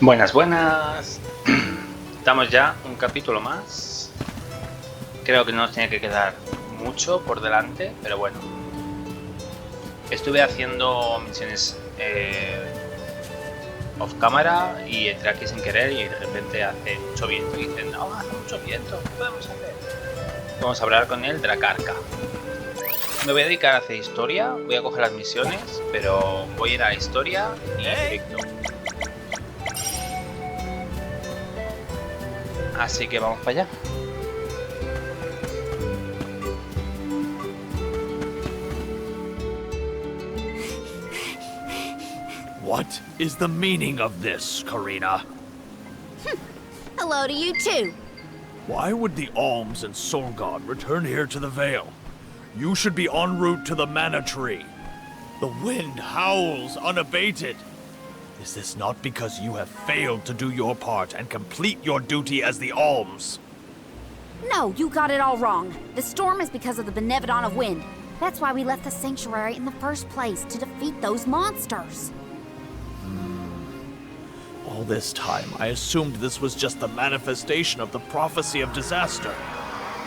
Buenas, buenas. Estamos ya un capítulo más. Creo que no nos tiene que quedar mucho por delante, pero bueno. Estuve haciendo misiones off cámara y entré aquí sin querer y de repente hace mucho viento y dicen, no, hace mucho viento, ¿qué podemos hacer? Vamos a hablar con el Dracarca. Me voy a dedicar a hacer historia, voy a coger las misiones, pero voy a ir a la historia y directo. Así que vamos para allá. What is the meaning of this, Karina? Hello to you too. Why would the Alms and Soul God return here to the Vale? You should be en route to the Mana Tree. The wind howls unabated. Is this not because you have failed to do your part and complete your duty as the Alms? No, you got it all wrong. The storm is because of the Benevodon of Wind. That's why we left the sanctuary in the first place, to defeat those monsters. All this time, I assumed this was just the manifestation of the prophecy of disaster.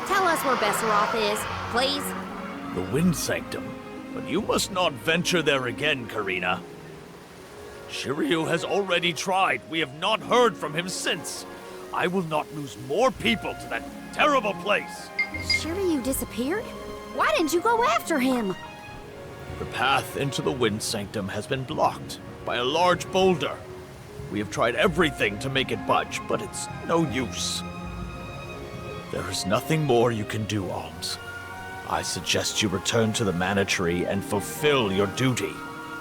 Tell us where Besseroth is, please. The Wind Sanctum. But you must not venture there again, Karina. Shiryu has already tried. We have not heard from him since. I will not lose more people to that terrible place. Shiryu disappeared? Why didn't you go after him? The path into the Wind Sanctum has been blocked by a large boulder. We have tried everything to make it budge, but it's no use. There is nothing more you can do, Alms. I suggest you return to the Mana Tree and fulfill your duty.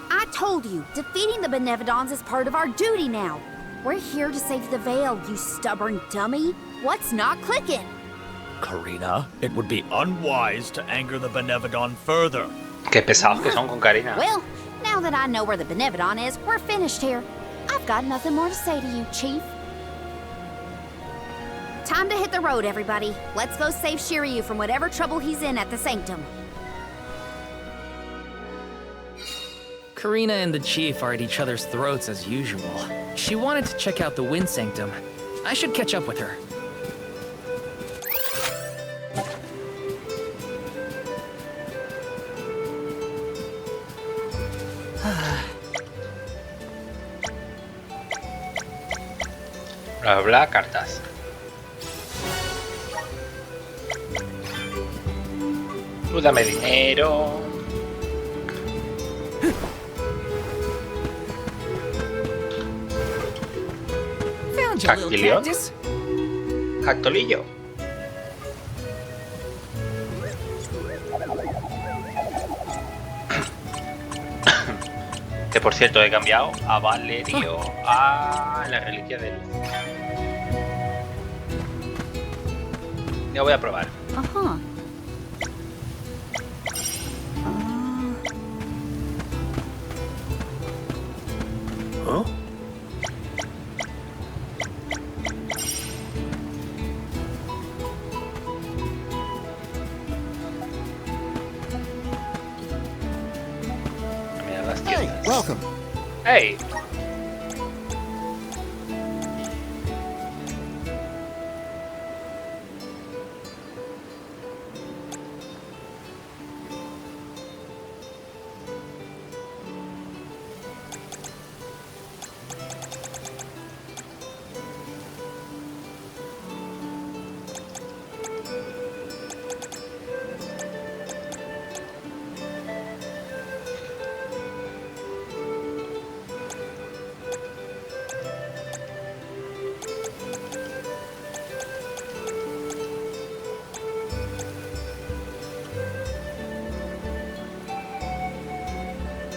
I told you, defeating the Benevodons is part of our duty now. We're here to save the Vale, you stubborn dummy. What's not clicking? Karina, it would be unwise to anger the Benevodon further. Qué pesados que son con Karina. Well, now that I know where the Benevodon is, we're finished here. I've got nothing more to say to you, Chief. Time to hit the road, everybody. Let's go save Shiryu from whatever trouble he's in at the Sanctum. Karina and the Chief are at each other's throats as usual. She wanted to check out the Wind Sanctum. I should catch up with her. Bla, bla, cartas. Tú dame dinero. Found you, little Cactilión. cactus. Cactolillo. Que por cierto he cambiado a Valerio a la reliquia de luz. Ya voy a probar. Uh-huh. Huh? Mira las Hey, tiendas. welcome. Hey.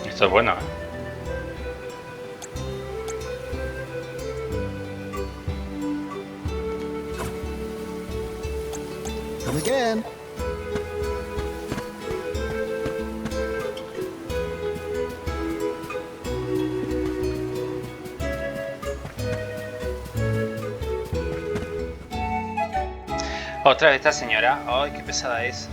Esto es bueno, ¿eh? Come again. Otra vez esta señora. Ay, qué pesada es.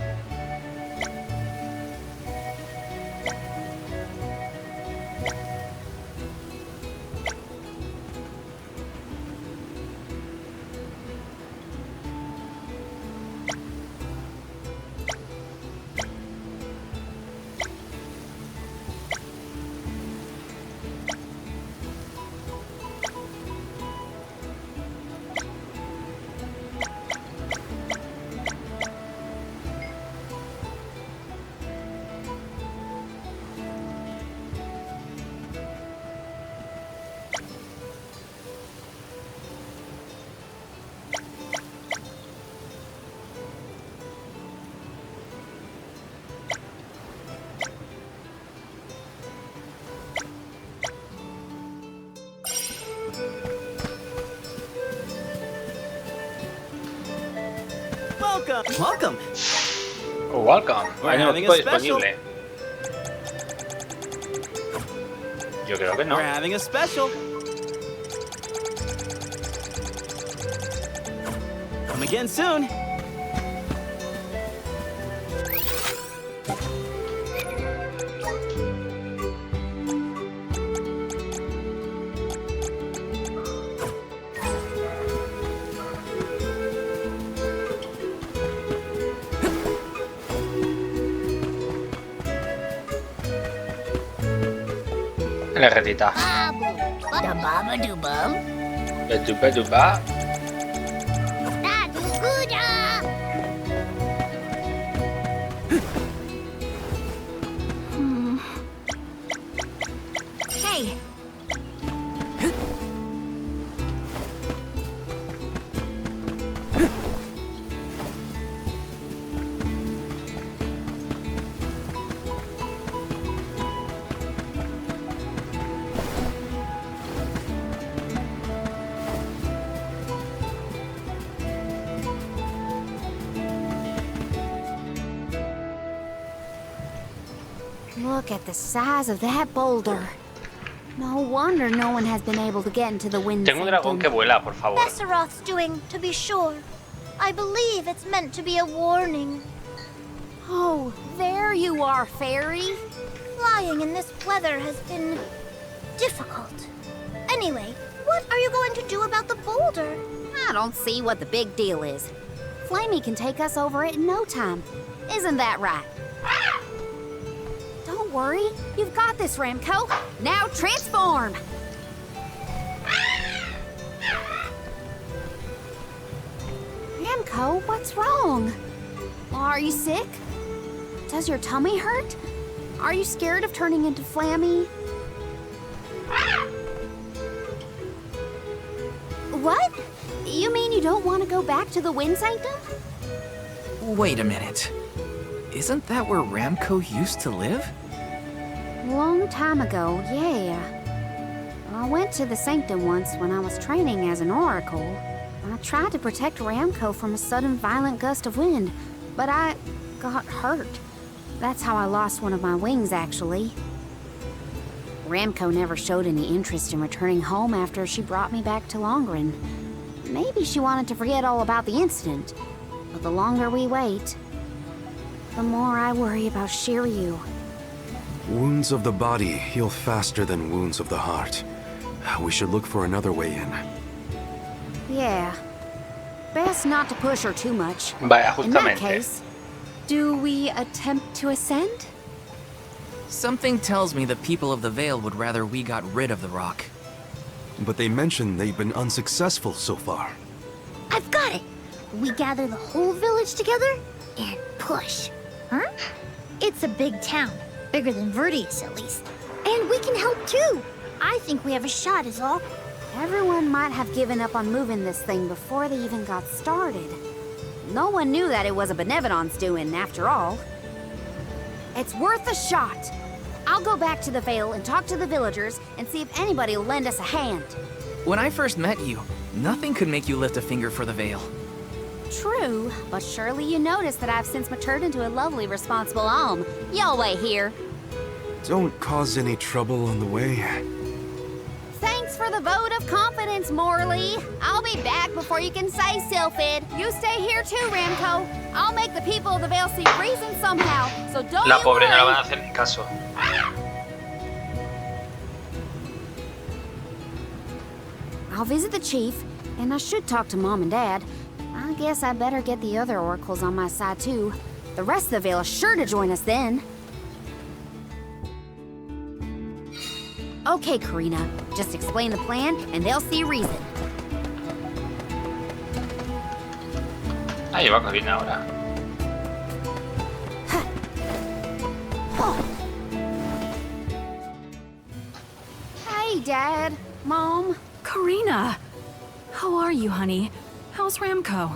Welcome. Welcome. Oh, welcome. We're Hay un having a equipo special. disponible. Yo creo que no. We're having a special. Come again soon. La retita. Da baba do bum. Betupa tupa. Da do gooda. Hey, look at the size of that boulder. No wonder no one has been able to get into the wind Tengo un dragón que sanctum. vuela, por favor. Besseroth's doing, to be sure. I believe it's meant to be a warning. Oh, there you are, fairy. Flying in this weather has been difficult. Anyway, what are you going to do about the boulder? I don't see what the big deal is. Flamey can take us over it in no time. Isn't that right? Don't worry. You've got this, Ramco. Now transform! Ramco, what's wrong? Are you sick? Does your tummy hurt? Are you scared of turning into Flammy? What? You mean you don't want to go back to the Wind Sanctum? Wait a minute. Isn't that where Ramco used to live? Long time ago, yeah. I went to the Sanctum once when I was training as an oracle. I tried to protect Ramco from a sudden violent gust of wind, but I got hurt. That's how I lost one of my wings, actually. Ramco never showed any interest in returning home after she brought me back to Longren. Maybe she wanted to forget all about the incident. But the longer we wait, the more I worry about Shiryu. Wounds of the body heal faster than wounds of the heart. We should look for another way in. Yeah. Best not to push her too much. Vaya, In that justamente. case, do we attempt to ascend? Something tells me the people of the Vale would rather we got rid of the rock. But they mention they've been unsuccessful so far. I've got it. We gather the whole village together and push. Huh? It's a big town. Bigger than Verdi's, at least. And we can help too. I think we have a shot is all. Everyone might have given up on moving this thing before they even got started. No one knew that it was a Benevolence doing, after all. It's worth a shot. I'll go back to the Vale and talk to the villagers and see if anybody will lend us a hand. When I first met you, nothing could make you lift a finger for the Vale. True, but surely you noticed that I've since matured into a lovely, responsible alm. Y'all wait here. Don't cause any trouble on the way. Thanks for the vote of confidence, Morley. I'll be back before you can say Sylphid. You stay here too, Ramco. I'll make the people of the Vale see reason somehow, so don't La you pobre no worry. le van a hacer ni caso. I'll visit the chief, and I should talk to Mom and Dad. I guess I better get the other oracles on my side too. The rest of the Vale is sure to join us then. Okay, Karina. Just explain the plan, and they'll see reason. Ah, lleva Corina ahora. Hey, Dad. Mom. Karina! How are you, honey? How's Ramco?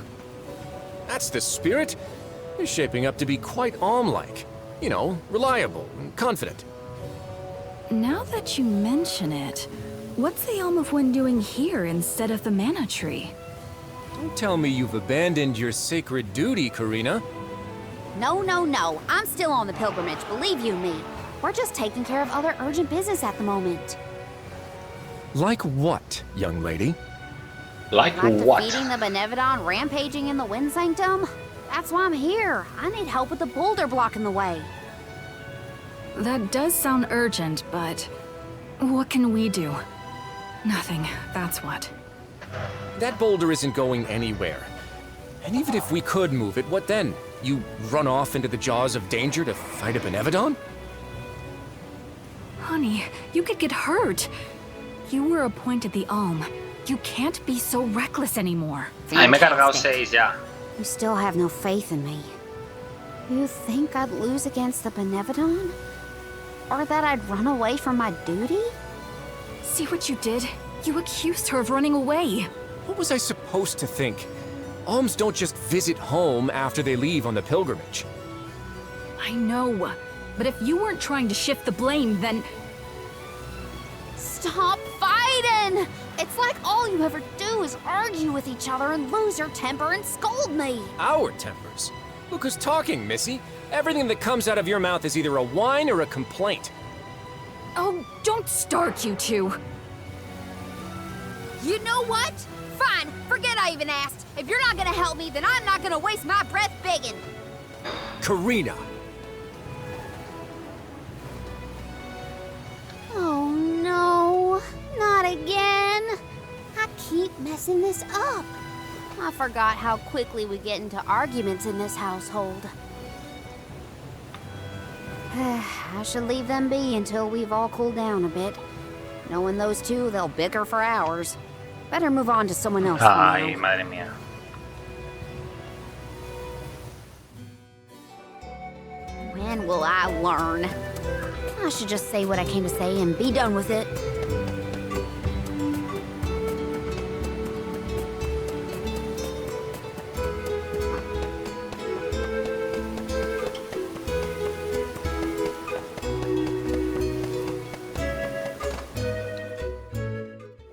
That's the spirit. He's shaping up to be quite Alm-like. You know, reliable and confident. Now that you mention it, what's the Elm of Wind doing here instead of the Mana Tree? Don't tell me you've abandoned your sacred duty, Karina. No, no, no. I'm still on the pilgrimage, believe you me. We're just taking care of other urgent business at the moment. Like what, young lady? Like what? Defeating the Benevodon rampaging in the Wind Sanctum? That's why I'm here. I need help with the boulder blocking the way. That does sound urgent, but what can we do? Nothing, that's what. That boulder isn't going anywhere. And even if we could move it, what then? You run off into the jaws of danger to fight a Benevodon? Honey, you could get hurt. You were appointed the Alm. You can't be so reckless anymore. Ay, me he cargado 6 ya. You still have no faith in me. You think I'd lose against the Benevodon? Or that I'd run away from my duty? See what you did? You accused her of running away. What was I supposed to think? Alms don't just visit home after they leave on the pilgrimage. I know, but if you weren't trying to shift the blame, then... Stop fighting! It's like all you ever do is argue with each other and lose your temper and scold me. Our tempers? Look who's talking, Missy. Everything that comes out of your mouth is either a whine or a complaint. Oh, don't start, you two. You know what? Fine, forget I even asked. If you're not gonna help me, then I'm not gonna waste my breath begging. Karina! Oh no, not again. I keep messing this up. I forgot how quickly we get into arguments in this household. I should leave them be until we've all cooled down a bit. Knowing those two, they'll bicker for hours. Better move on to someone else. Ay, madre mía. When will I learn? I should just say what I came to say and be done with it.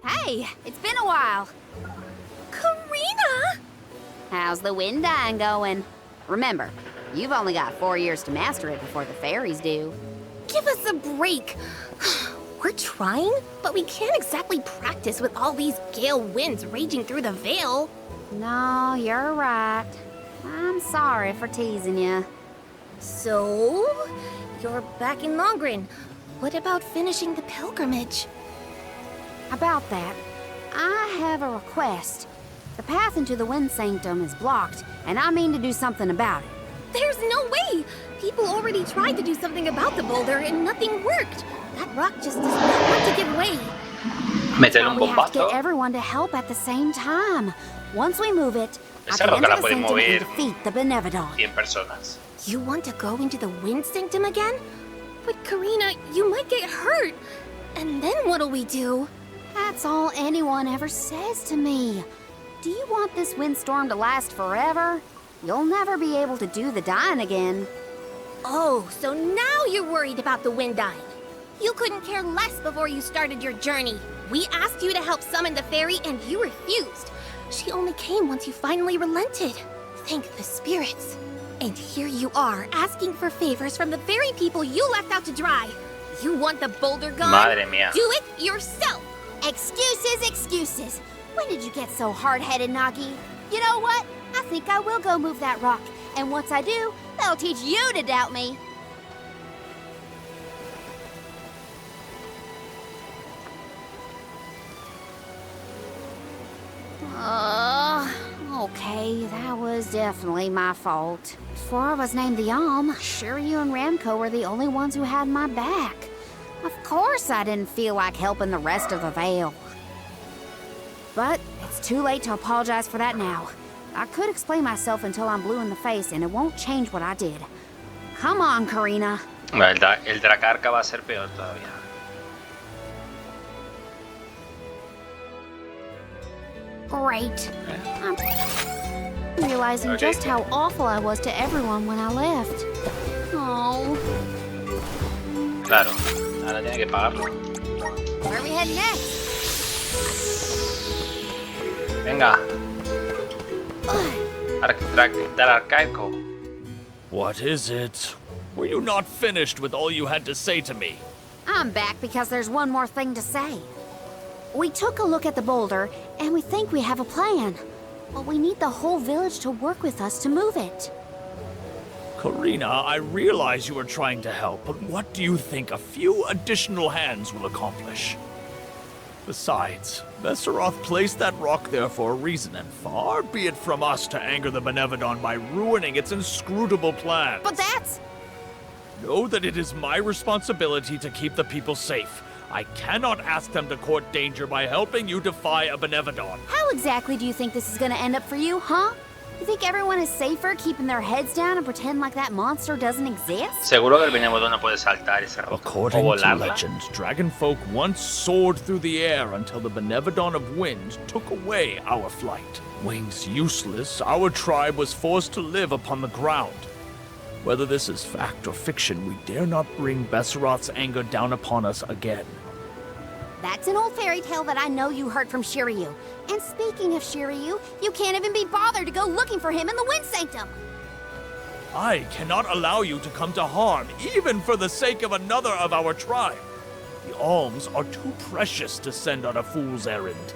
Hey, it's been a while. Karina! How's the wind dying going? Remember, you've only got 4 years to master it before the fairies do. Give us a break. We're trying, but we can't exactly practice with all these gale winds raging through the Vale. No, you're right. I'm sorry for teasing you. So, you're back in Longren. What about finishing the pilgrimage? About that, I have a request. The path into the Wind Sanctum is blocked, and I mean to do something about it. There's no way! People already tried to do something about the boulder and nothing worked. That rock just does not want to give way. Meterle un We have to bombazo. get everyone to help at the same time. Once we move it, I Esa can roca la enter the pueden Sanctum and mover defeat the Benevodon. 100 personas. You want to go into the Wind Sanctum again? But Karina, you might get hurt. And then what'll we do? That's all anyone ever says to me. Do you want this windstorm to last forever? You'll never be able to do the dying again. Oh, so now you're worried about the wind dying. You couldn't care less before you started your journey. We asked you to help summon the fairy and you refused. She only came once you finally relented. Thank the spirits. And here you are, asking for favors from the very people you left out to dry. You want the boulder gone? Madre mía. Do it yourself. Excuses, excuses. When did you get so hard-headed, Nagi? You know what? I think I will go move that rock. And once I do, that'll teach you to doubt me. Okay, that was definitely my fault. Before I was named the Alm, Shiryu and Ramco were the only ones who had my back. Of course I didn't feel like helping the rest of the Vale. But it's too late to apologize for that now. I could explain myself until I'm blue in the face, and it won't change what I did. Come on, Karina. El Dracarca va a ser peor todavía. Great. I'm realizing just how awful I was to everyone when I left. Oh. Claro, ahora tiene que pagarlo. Where are we heading next? Venga. arcaico. What is it? Were you not finished with all you had to say to me? I'm back because there's one more thing to say. We took a look at the boulder, and we think we have a plan. But we need the whole village to work with us to move it. Karina, I realize you are trying to help, but what do you think a few additional hands will accomplish? Besides, Vesseroth placed that rock there for a reason, and far be it from us to anger the Benevodon by ruining its inscrutable plans. But that's... Know that it is my responsibility to keep the people safe. I cannot ask them to court danger by helping you defy a Benevodon. How exactly do you think this is gonna end up for you, huh? You think everyone is safer keeping their heads down and pretend like that monster doesn't exist? Seguro que el Benevodón no puede saltar esa roca o According to volarla. legend, dragonfolk once soared through the air until the Benevodon of Wind took away our flight. Wings useless, our tribe was forced to live upon the ground. Whether this is fact or fiction, we dare not bring Besseroth's anger down upon us again. That's an old fairy tale that I know you heard from Shiryu. And speaking of Shiryu, you can't even be bothered to go looking for him in the Wind Sanctum. I cannot allow you to come to harm, even for the sake of another of our tribe. The alms are too precious to send on a fool's errand.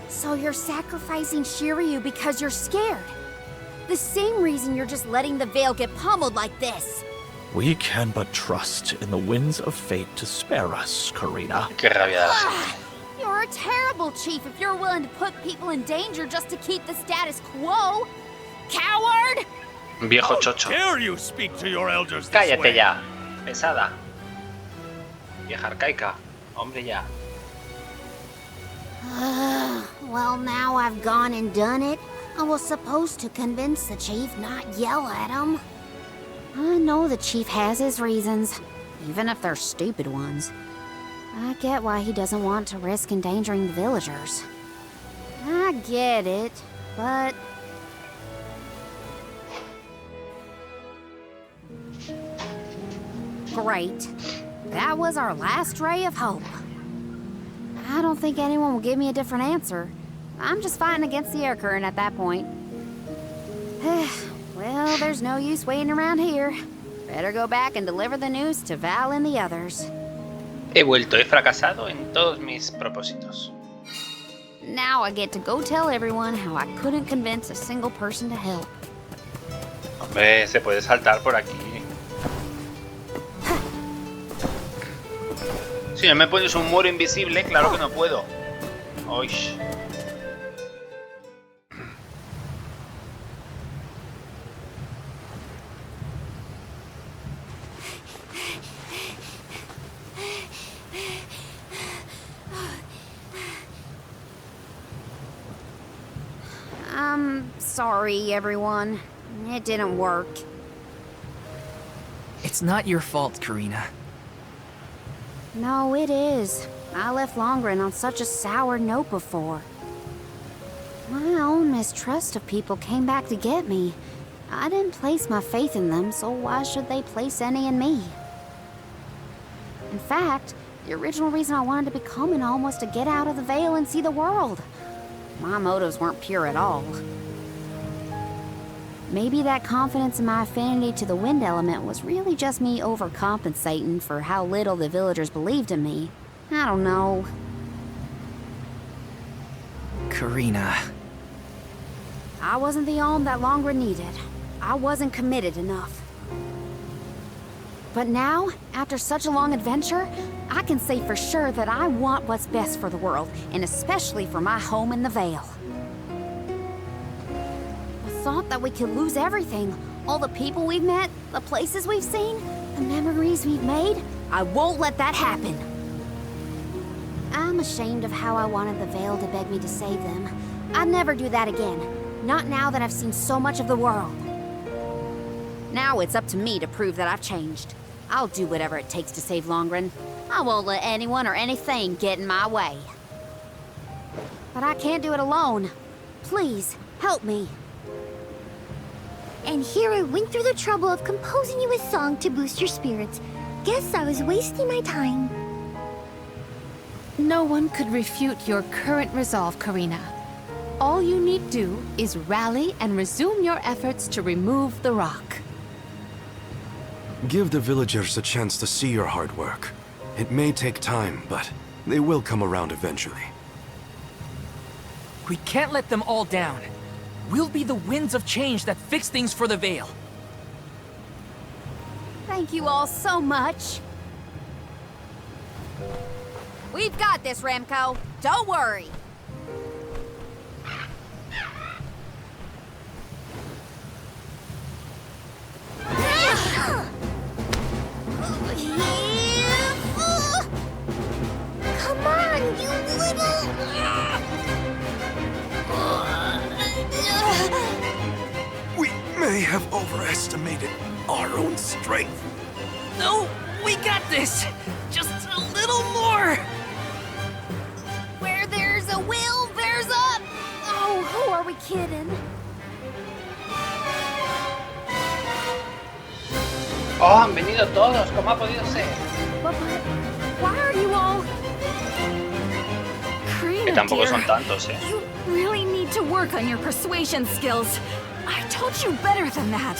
So you're sacrificing Shiryu because you're scared. The same reason you're just letting the Veil get pummeled like this. We can but trust in the winds of fate to spare us, Karina. Qué rabia. You're a terrible chief if you're willing to put people in danger just to keep the status quo. Coward! Viejo chocho. Dare you speak to your elders this Cállate way? ya. Pesada. Vieja arcaica. Hombre ya. Well, now I've gone and done it. I was supposed to convince the chief, not yell at him. I know the chief has his reasons, even if they're stupid ones. I get why he doesn't want to risk endangering the villagers. I get it, but... Great. That was our last ray of hope. I don't think anyone will give me a different answer. I'm just fighting against the air current at that point. Well, there's no use waiting around here. Better go back and deliver the news to Val and the others. He vuelto, he fracasado en todos mis propósitos. Now I get to go tell everyone how I couldn't convince a single person to help. Hombre, se puede saltar por aquí. Si no me pones un muro invisible, claro que no puedo. Oish. I'm sorry, everyone. It didn't work. It's not your fault, Karina. No, it is. I left Longren on such a sour note before. My own mistrust of people came back to get me. I didn't place my faith in them, so why should they place any in me? In fact, the original reason I wanted to become an alm was to get out of the Veil and see the world. My motives weren't pure at all. Maybe that confidence in my affinity to the wind element was really just me overcompensating for how little the villagers believed in me. I don't know. Karina. I wasn't the alm that Longren needed. I wasn't committed enough. But now, after such a long adventure, I can say for sure that I want what's best for the world, and especially for my home in the Vale. The thought that we could lose everything, all the people we've met, the places we've seen, the memories we've made, I won't let that happen. I'm ashamed of how I wanted the Vale to beg me to save them. I'd never do that again, not now that I've seen so much of the world. Now it's up to me to prove that I've changed. I'll do whatever it takes to save Longren. I won't let anyone or anything get in my way. But I can't do it alone. Please, help me. And here I went through the trouble of composing you a song to boost your spirits. Guess I was wasting my time. No one could refute your current resolve, Karina. all you need do is rally and resume your efforts to remove the rock. Give the villagers a chance to see your hard work. It may take time, but they will come around eventually. We can't let them all down. We'll be the winds of change that fix things for the Vale. Thank you all so much. We've got this, Remco. Don't worry. Come on, you little... We may have overestimated our own strength. No, we got this! Just a little more! Where there's a will, there's a... Oh, who are we kidding? ¡Oh, han venido todos! ¿Cómo ha podido ser? But why are you all... Que Karina, tampoco dear, son tantos, eh. you really need to work on your persuasion skills. I told you better than that.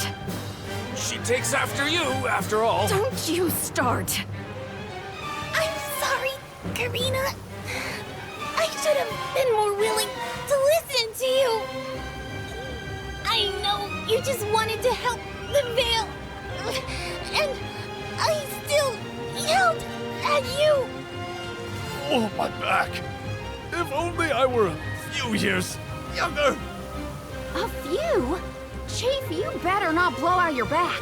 She takes after you, after all. Don't you start. I'm sorry, Karina. I should have been more willing to listen to you. I know you just wanted to help the Vale. And I still yelled at you. Oh, my back. If only I were a few years younger. A few? Chief, you better not blow out your back.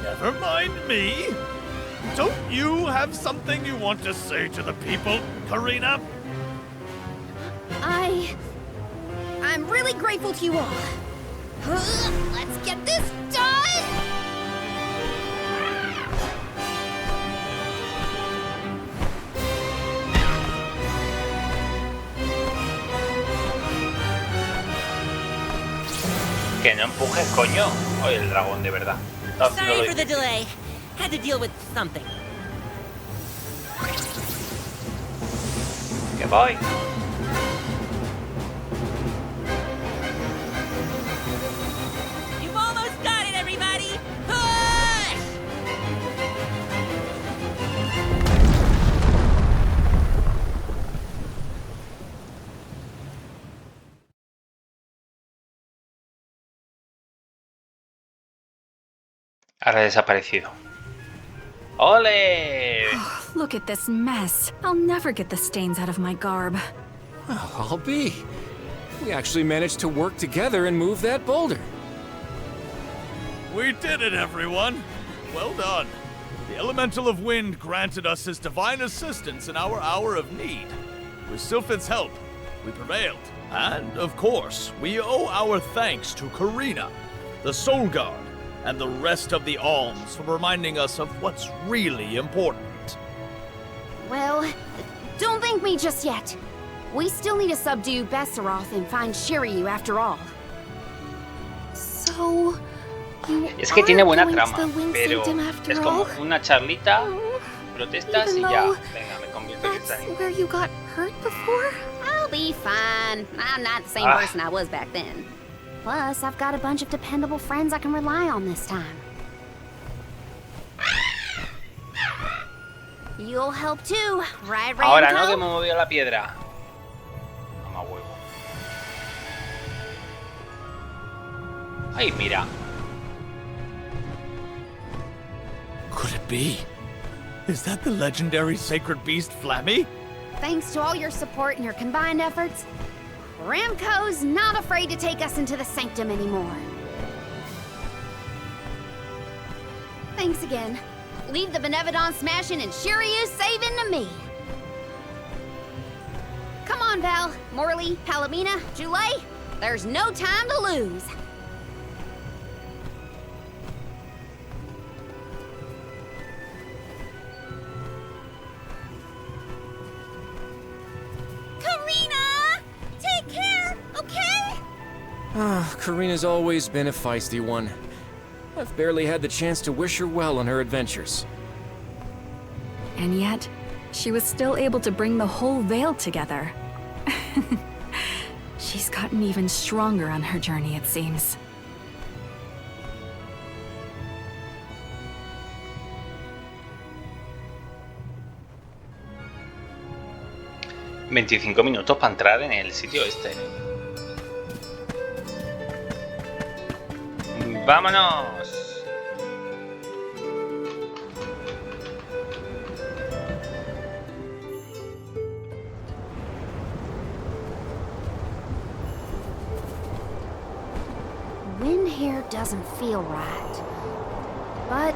Never mind me. Don't you have something you want to say to the people, Karina? I'm really grateful to you all. Let's get this done! Que no empujes, coño. Oye, el dragón, de verdad. No, no Sorry lo for the delay. Had to deal with something. Que voy. You've almost got it, everybody! Push! Ahora ha desaparecido. ¡Ole! Look at this mess. I'll never get the stains out of my garb. Well, I'll be. We actually managed to work together and move that boulder. We did it, everyone. Well done. The Elemental of Wind granted us his divine assistance in our hour of need. With Sylphid's help, we prevailed. And, of course, we owe our thanks to Karina, the Soul Guard, and the rest of the Alms for reminding us of what's really important. Well, don't thank me just yet. We still need to subdue Besseroth and find Shiryu after all. So, you Es que tiene buena are going trama, to the Wind pero Sanctum after es como all? una charlita, protestas Even y ya. though Venga, me convierto en That's cristianito. where you got hurt before? I'll be fine. I'm not the same person I was back then. Plus, I've got a bunch of dependable friends I can rely on this time. You'll help too, right, Remco? Ahora no, que me movió la piedra. Mamá huevo. Ay, mira. Could it be? Is that the legendary sacred beast Flammy? Thanks to all your support and your combined efforts, Remco's not afraid to take us into the Sanctum anymore. Thanks again. Leave the Benevodon smashing and Shiryu saving to me. Come on, Val, Morley, Palomina, Jule. There's no time to lose. Karina! Take care, okay? Karina's always been a feisty one. I've barely had the chance to wish her well on her adventures. And yet, she was still able to bring the whole Vale together. She's gotten even stronger on her journey, it seems. ...25 minutos para entrar en el sitio este. ¡Vámonos! Wind here doesn't feel right. But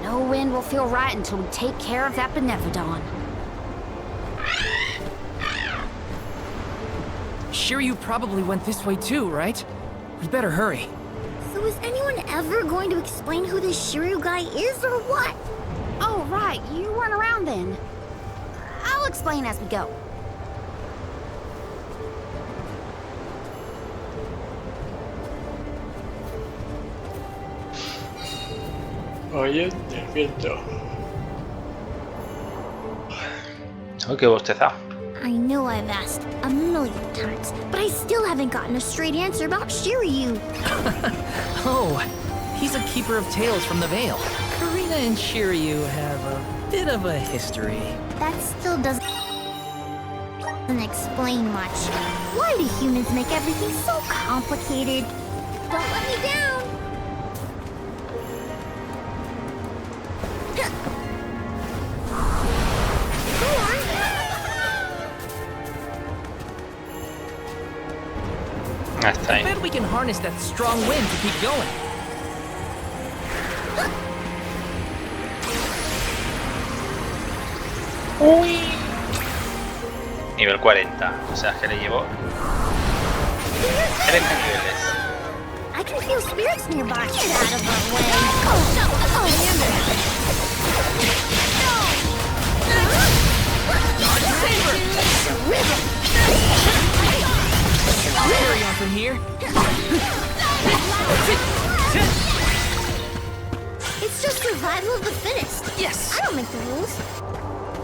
no wind will feel right until we take care of that Beneficon. Shiryu probably went this way too, right? We better hurry. So is anyone ever going to explain who this Shiryu guy is or what? Oh, right, you weren't around then. I'll explain as we go. Oye, despierto. Tengo que bostezar. I know I've asked a million times, but I still haven't gotten a straight answer about Shiryu. Oh, he's a keeper of tales from the Vale. Karina and Shiryu have a bit of a history. That still doesn't explain much. Why do humans make everything so complicated? Don't let me down. I bet we can harness that strong wind to keep going. Uy. Nivel 40, o sea que le llevo 30 niveles. I can feel spirits nearby. Get out of our way. Carry on from here. It's just survival of the fittest. Yes. I don't make the rules.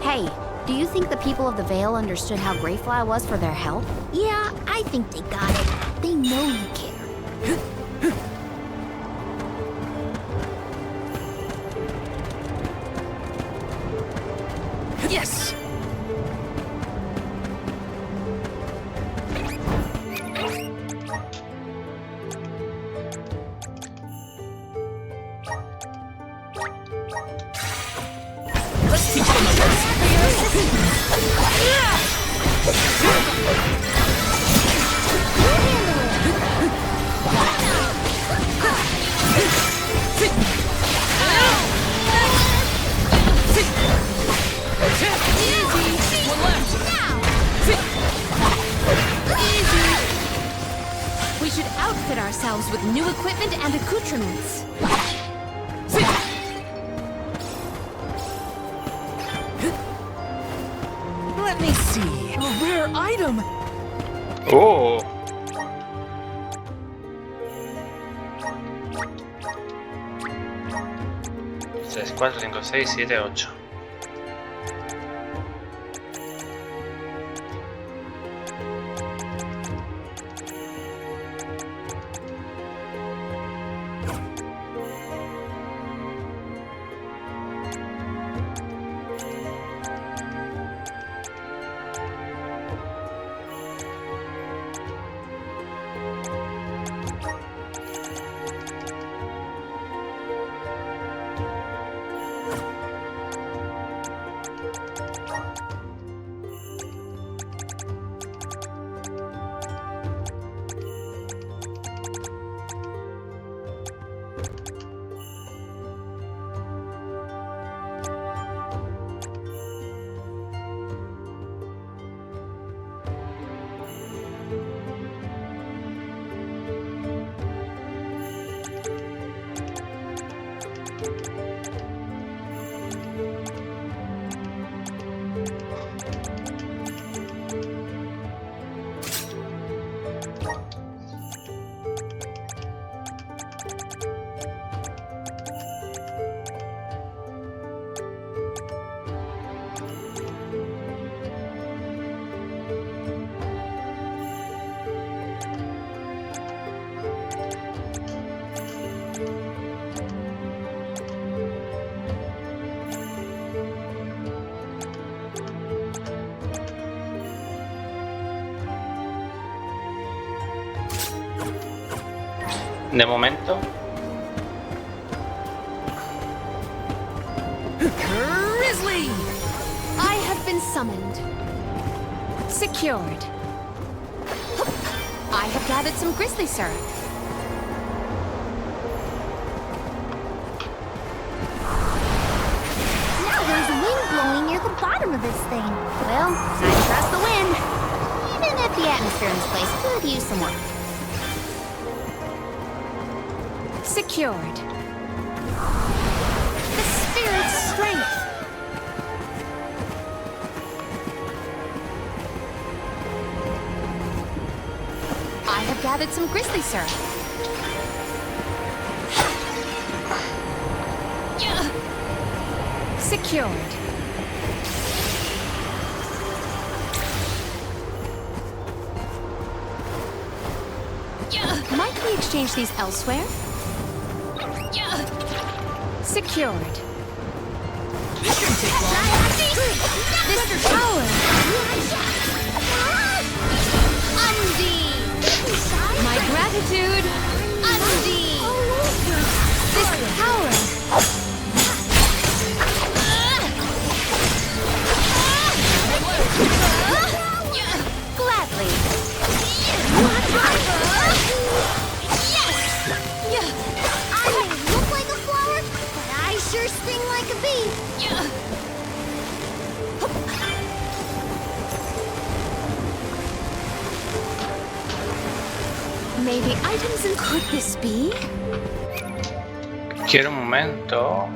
Hey, do you think the people of the Vale understood how grateful I was for their help? Yeah, I think they got it. They know you care. Yes. Let's teach them a We should outfit ourselves with new equipment and accoutrements. Let me see. A rare item. Oh. Tres, 4, 5, 6, 7, 8. De momento. Grizzly! I have been summoned. Secured. I have gathered some grizzly syrup. Now there's wind blowing near the bottom of this thing. Well, I trust the wind. Even if the atmosphere in this place could use some work. Secured. The spirit's strength. I have gathered some grizzly syrup. Secured. Might we exchange these elsewhere? Secured. This power! Undine! My gratitude! Undine! This power! Gladly! I may look like a flower, but I sure sting like a bee. Maybe items and could this be? Quiero un momento.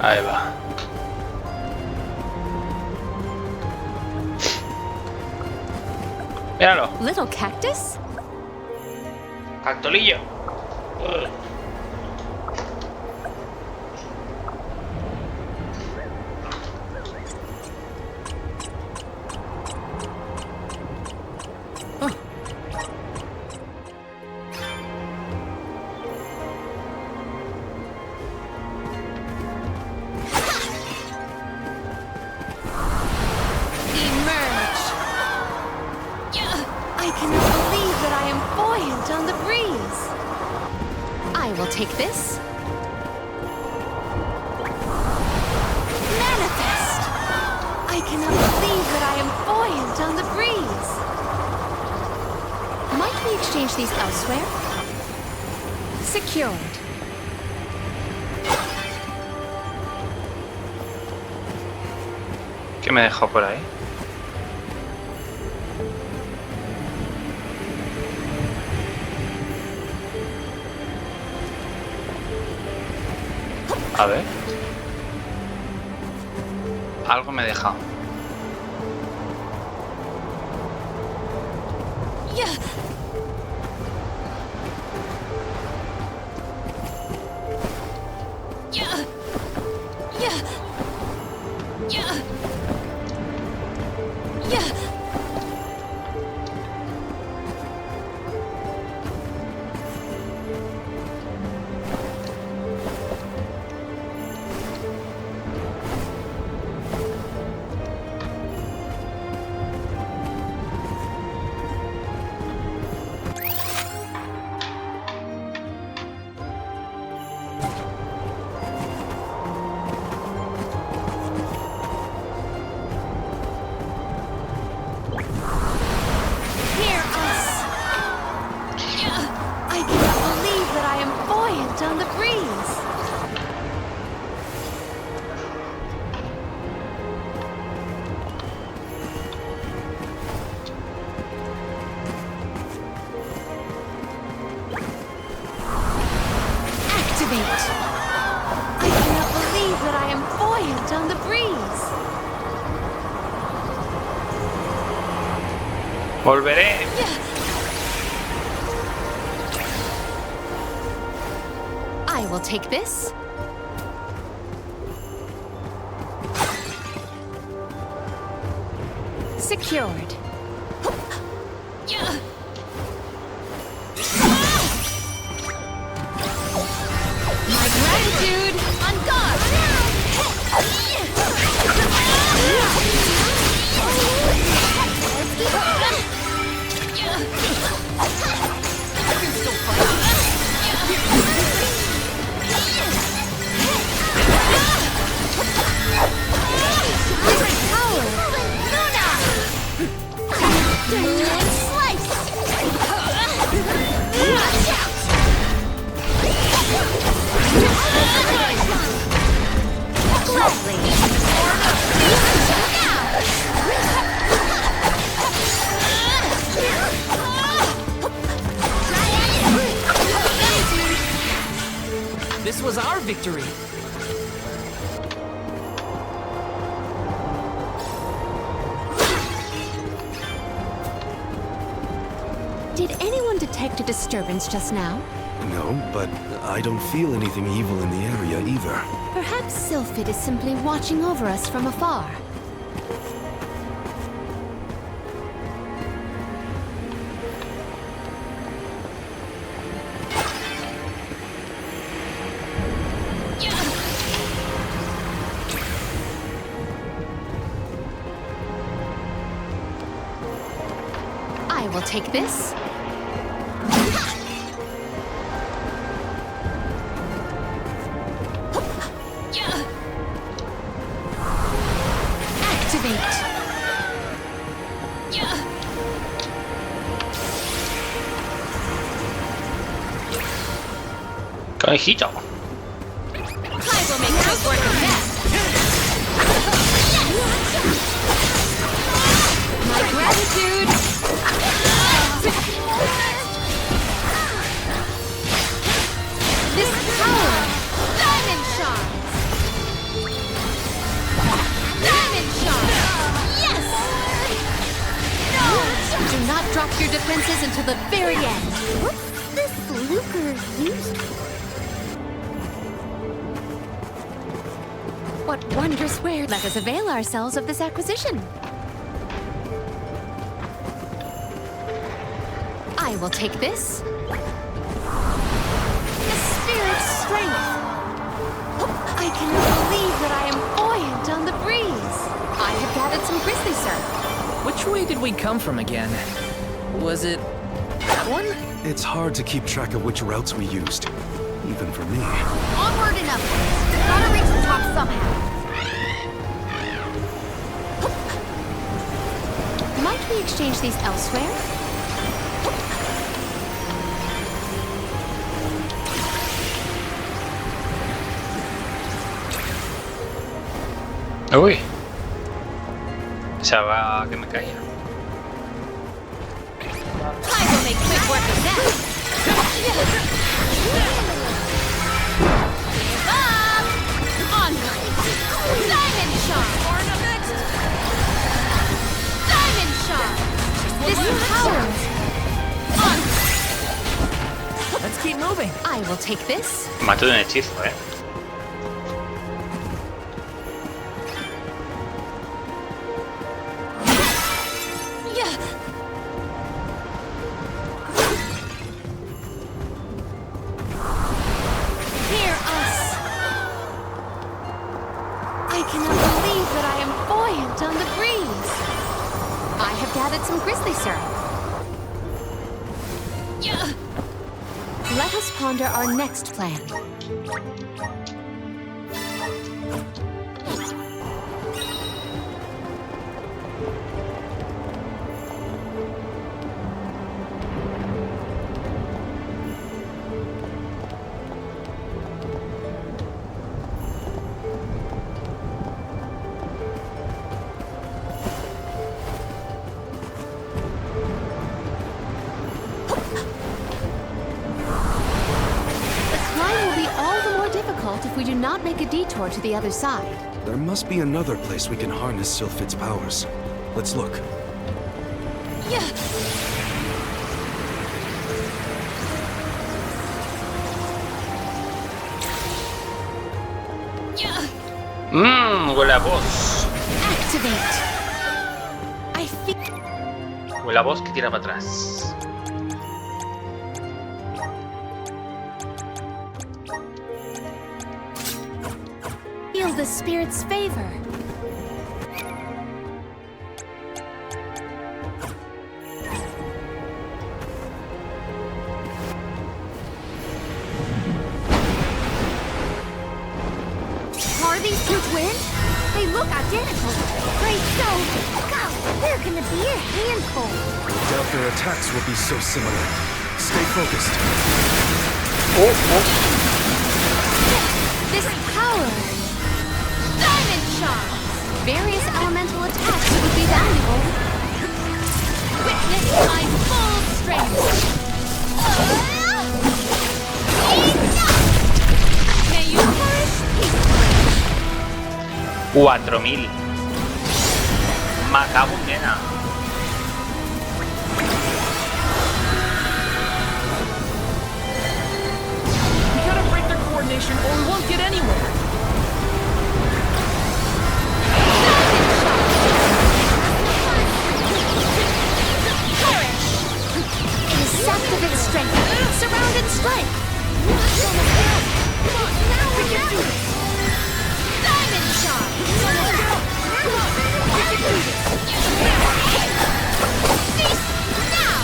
Ahí va. Míralo. Little cactus? Cactolillo. Emerge! I cannot believe that I am buoyant on the breeze. I will take this. Manifest! I cannot believe that I am buoyant on the breeze. Might we exchange these elsewhere? Secured. ¿Qué me dejó por ahí? A ver. Algo me deja. Hear us! I cannot believe that I am buoyant on the breeze. Activate! I cannot believe that I am buoyant on the breeze. Volveré. I will take this. Secured. My gratitude on guard. This was our victory. Did anyone detect a disturbance just now? No, but I don't feel anything evil in the area either. Perhaps Sylphid is simply watching over us from afar. I will take this. Activate. Conejito. I will make quick work of that. My gratitude. This power. Diamond shards. Diamond shards. Yes. No. Do not drop your defenses until the very end. What's this lucre used for? What wondrous ware. Let us avail ourselves of this acquisition. I will take this. The spirit's strength. I cannot believe that I am buoyant on the breeze. I have gathered some grizzly syrup. Which way did we come from again? Was it that one? It's hard to keep track of which routes we used, even for me. Onward and upward. Gotta reach the top somehow. Might we exchange these elsewhere? Uy. Pensaba que me caía. I will make quick work of that. Onward. Diamond shard. Diamond shard. This power. Onward. Let's keep moving. I will take this. Mato de un hechizo, Hear us. I cannot believe that I am buoyant on the breeze. I have gathered some grizzly syrup. Let us ponder our next plan. If we do not make a detour to the other side. There must be another place we can harness Sylphid's powers. Let's look. Huele a voz. Activate. I feel. Huele a voz que tira para atrás. the spirit's favor. Are these two twins? They look identical. Great, so, go! They're gonna be a handful. Doubt their attacks will be so similar. Stay focused. This power! Diamond shot! Various elemental attacks would be valuable. Witness my full strength! May you perish peacefully! 4000. Macabo, nena. We gotta break their coordination or we won't get anywhere. Sapped of its strength. Surround and strike! Now we can do this! Diamond shot! Come on! We can do this! Cease now!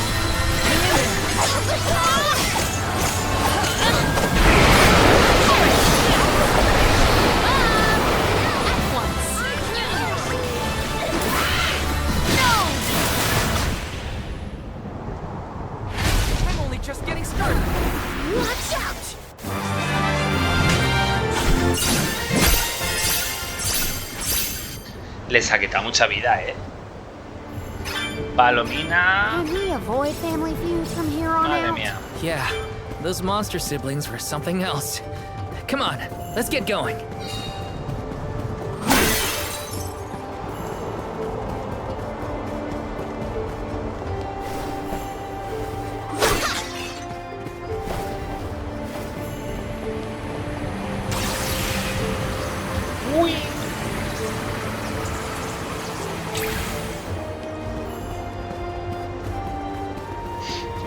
At once! No! I'm only just getting started. Watch out! Les ha quitado mucha vida, Palomina. Can we avoid family feuds from here on Madre out? mía. Yeah, those monster siblings were something else. Come on, let's get going.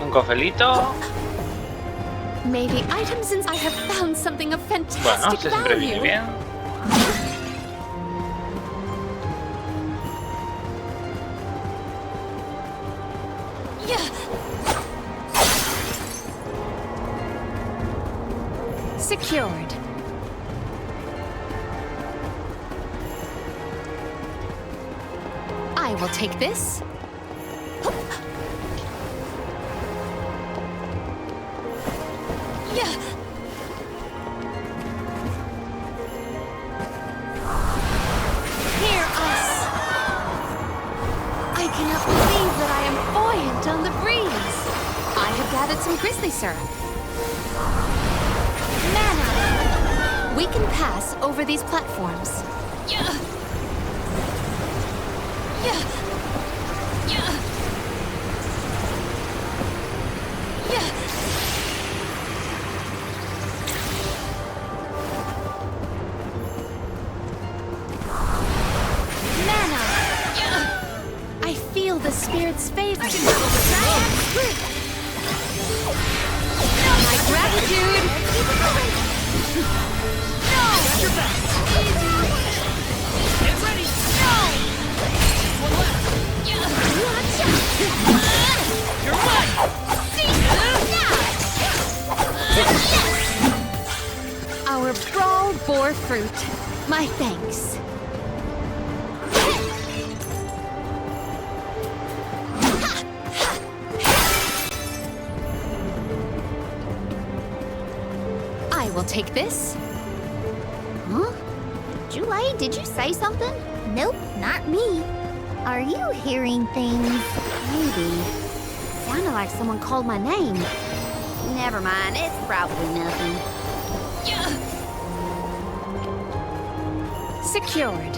Un cofelito. May the items since I have found something of Bueno, fantastic esto siempre viene value. bien. Secured. I will take this. Hear us. I cannot believe that I am buoyant on the breeze. I have gathered some grizzly syrup. Mana. We can pass over these platforms. Mana. I feel the spirit's favor. My gratitude. No. Got your back. Get ready. No. One left. Watch out. You're right. See now. Our brawl bore fruit. My thanks. I will take this. Huh? Julie, did you say something? Nope, not me. Are you hearing things? Maybe. Sounded like someone called my name. Never mind, it's probably nothing. Secured.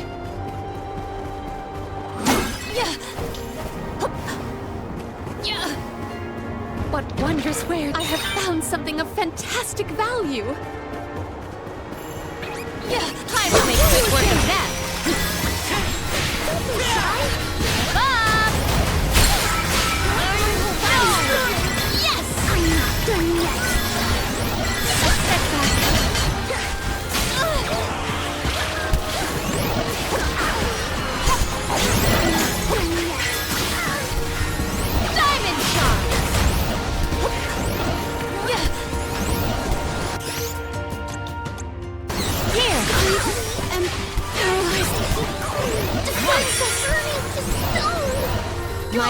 What wondrous wares! I have found something of fantastic value. I will make quick work of that. Bob! Yes! I'm not done yet.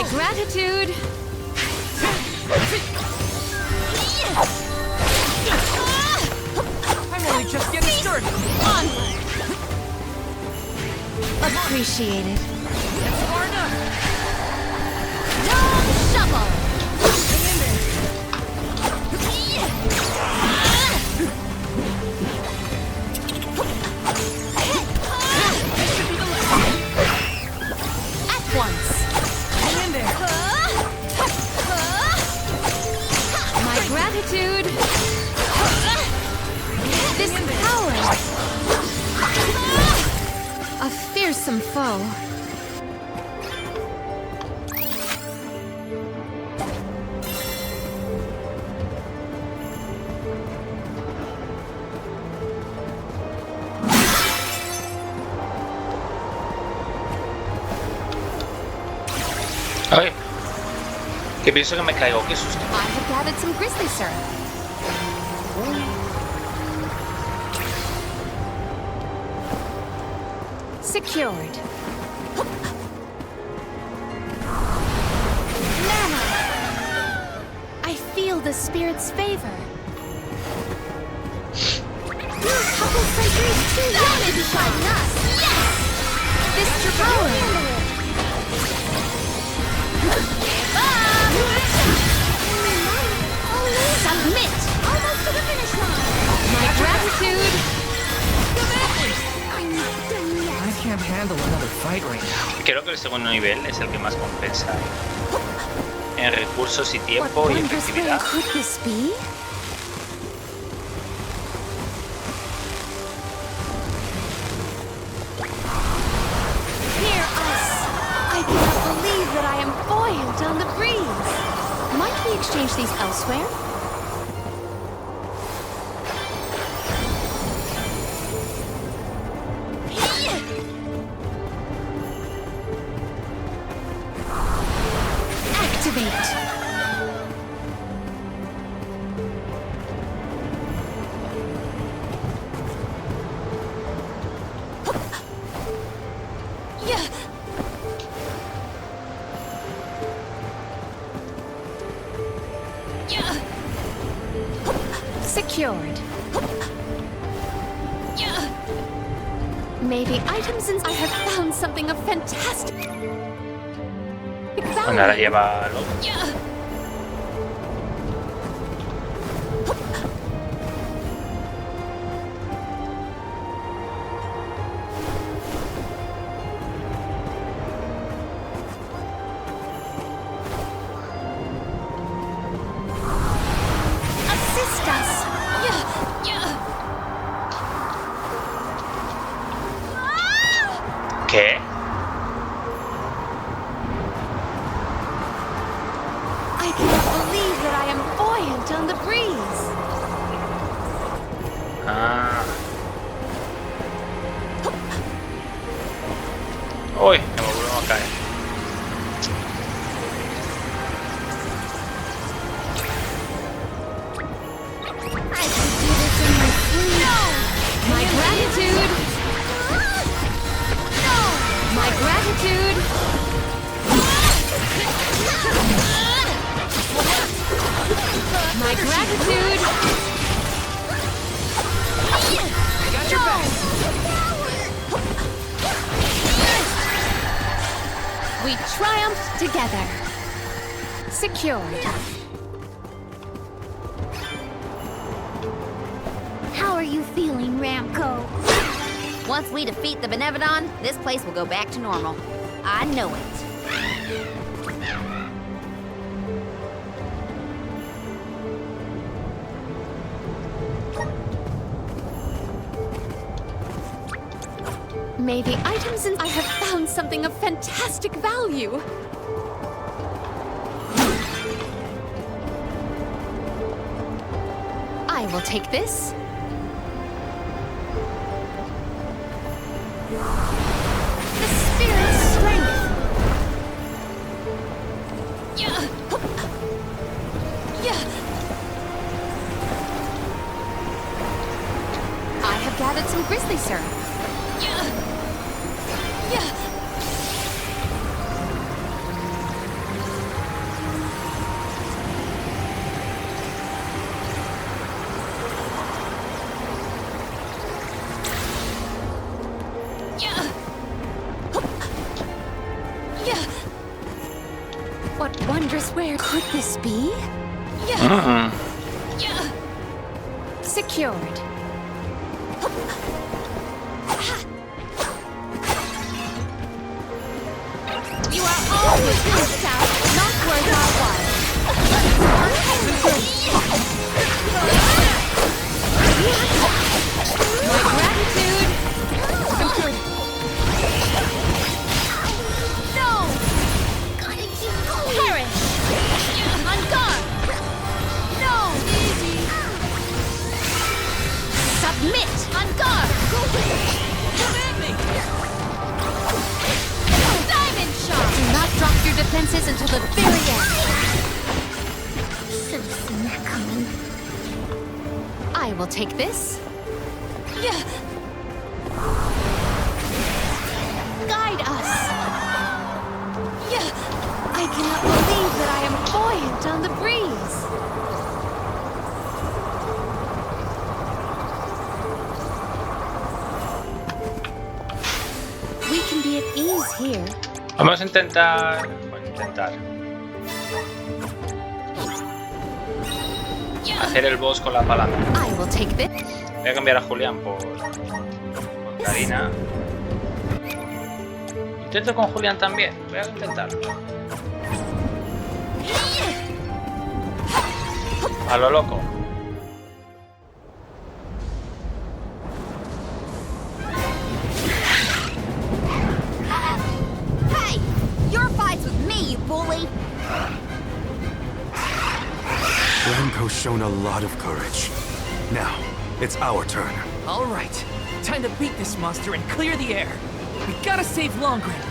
My gratitude. I'm only just getting started. Onward. Appreciated. That's far enough. Dome shovel. Hang in there. This should be the last. At once. Hang in there. My gratitude. This power. A fearsome foe. Ay, que pienso que me caigo, qué susto. I have gathered some grizzly syrup. Secured. Mana! I feel the spirit's favor. Couple centuries too young to be fighting us. Yes! This power. Submit! Almost to the finish line. My gratitude. I'm done yet. I can't handle another fight right now. Creo que el segundo nivel es el que más compensa en recursos y What tiempo y wondrous thing efectividad. could this be? Hear us! I cannot believe that I am buoyant on the breeze. Might we exchange these elsewhere? Activate! Yeah. Yeah. Secured. Yeah. Maybe items since I have found something of fantastic Bueno, ahora value. lleva lo... Yeah. Assist us. Yeah. Yeah. ¿Qué? I cannot believe that I am buoyant on the breeze. Ah. Uy, me volvemos a caer. I can do this in my sleep. My gratitude. My gratitude. My gratitude. I got your back. We triumphed together. Secured. How are you feeling, Ramco? Once we defeat the Benevodon, this place will go back to normal. I know it. Maybe items in I have found something of fantastic value. I will take this. The spirit's strength. Yeah. Yeah. I have gathered some grizzly syrup. Yeah. Yeah. swear. Could this be? Yeah. Yeah. Secured. You are all within out, not worth our while. My gratitude. Secured. No! Gotta keep going. Perish! On guard! No! Easy! Submit! On guard! Command me! Diamond shot! Do not drop your defenses until the very end. Should have seen that coming. I will take this. Yeah! Guide us! Yeah! I cannot believe that I am buoyant on the breeze! We can be at ease here. Vamos a intentar... Bueno, hacer el boss con la palanca. I will take this. Voy a cambiar a Julián por Karina. Intento con Julián también. Voy a intentarlo. A lo loco. Hey! Your fight's with me, you bully! Ramco's shown a lot of courage. Now, it's our turn. All right. Time to beat this monster and clear the air. We gotta save Longren.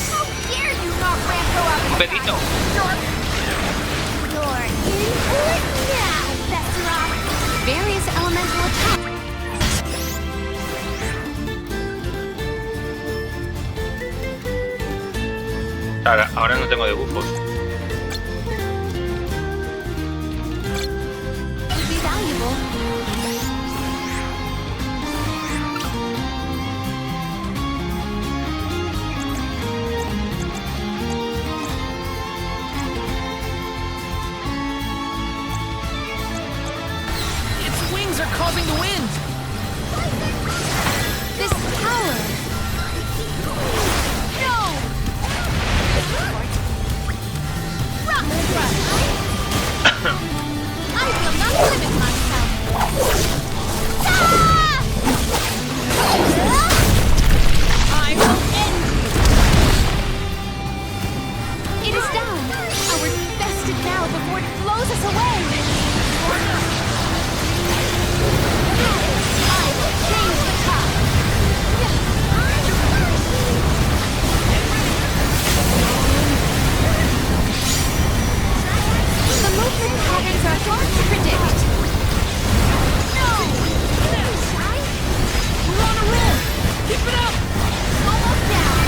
How dare you knock Ramco out of Un pedito. You're in for it now, Besseroff. Various elemental attacks. Ahora no tengo dibujos. Would be valuable. Its wings are causing the wind. This power. No! Rock thrust! I will not limit myself! Ah! I will end you! It is done. Our best it now before it blows us away. I will change the tide! The movement patterns are hard to predict. No! We're on a roll! Keep it up! Almost down!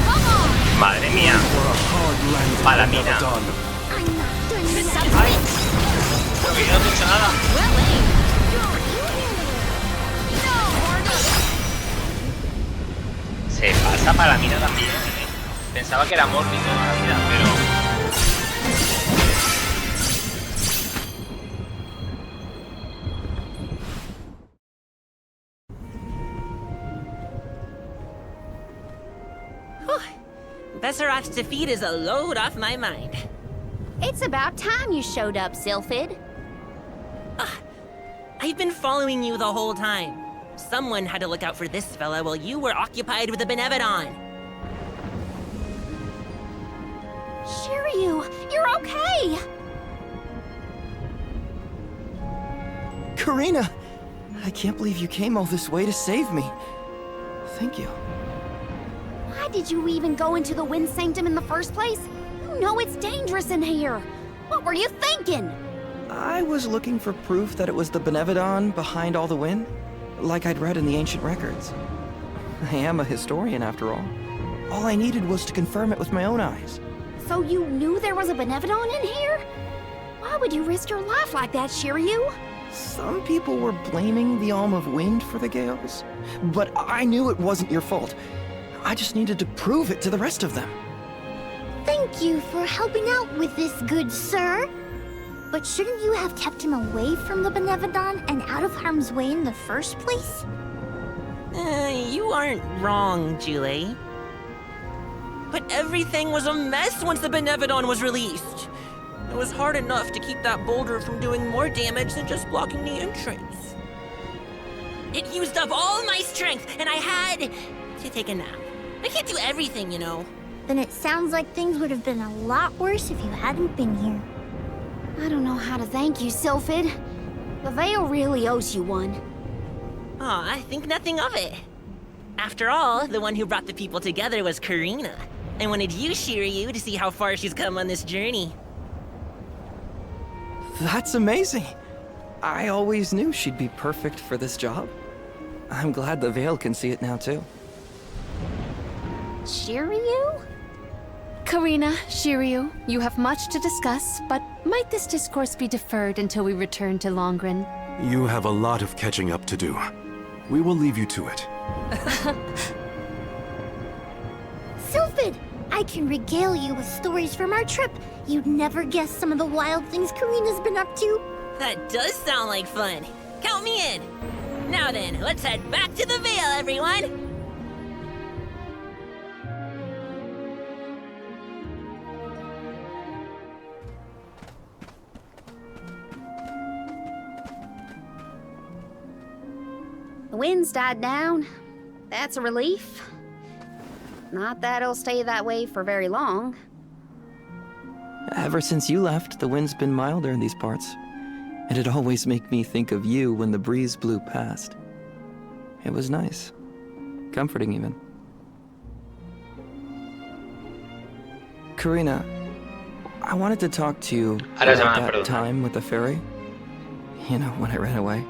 Come on! Madre mía. Mala mina. I'm not done yet. Ay. Pero que yo no he hecho nada. Well aimed! No! Se pasa para la mina también. Pensaba que era Morty toda la vida, pero... Besseroff's defeat is a load off my mind. It's about time you showed up, Sylphid. I've been following you the whole time. Someone had to look out for this fella while you were occupied with the Benevodon. Shiryu, you're okay. Karina! I can't believe you came all this way to save me. Thank you. Why did you even go into the Wind Sanctum in the first place? You know it's dangerous in here. What were you thinking? I was looking for proof that it was the Benevodon behind all the wind, like I'd read in the ancient records. I am a historian, after all. All I needed was to confirm it with my own eyes. So you knew there was a Benevodon in here? Why would you risk your life like that, Shiryu? Some people were blaming the Alm of Wind for the gales, but I knew it wasn't your fault. I just needed to prove it to the rest of them. Thank you for helping out with this, good sir. But shouldn't you have kept him away from the Benevodon and out of harm's way in the first place? You aren't wrong, Julie. But everything was a mess once the Benevodon was released. It was hard enough to keep that boulder from doing more damage than just blocking the entrance. It used up all my strength, and I had to take a nap. I can't do everything, you know. Then it sounds like things would have been a lot worse if you hadn't been here. I don't know how to thank you, Sylphid. The Veil really owes you one. Aw, I think nothing of it. After all, the one who brought the people together was Karina. I wanted you, Shiryu, to see how far she's come on this journey. That's amazing. I always knew she'd be perfect for this job. I'm glad the Veil can see it now, too. Shiryu? Karina, Shiryu, you have much to discuss, but might this discourse be deferred until we return to Longren? You have a lot of catching up to do. We will leave you to it. Sylphid, I can regale you with stories from our trip. You'd never guess some of the wild things Karina's been up to. That does sound like fun. Count me in. Now then, let's head back to the Veil, everyone. The wind's died down. That's a relief. Not that it'll stay that way for very long. Ever since you left, the wind's been milder in these parts. It'd always make me think of you when the breeze blew past. It was nice. Comforting, even. Karina, I wanted to talk to you about that time with the fairy. You know, when I ran away.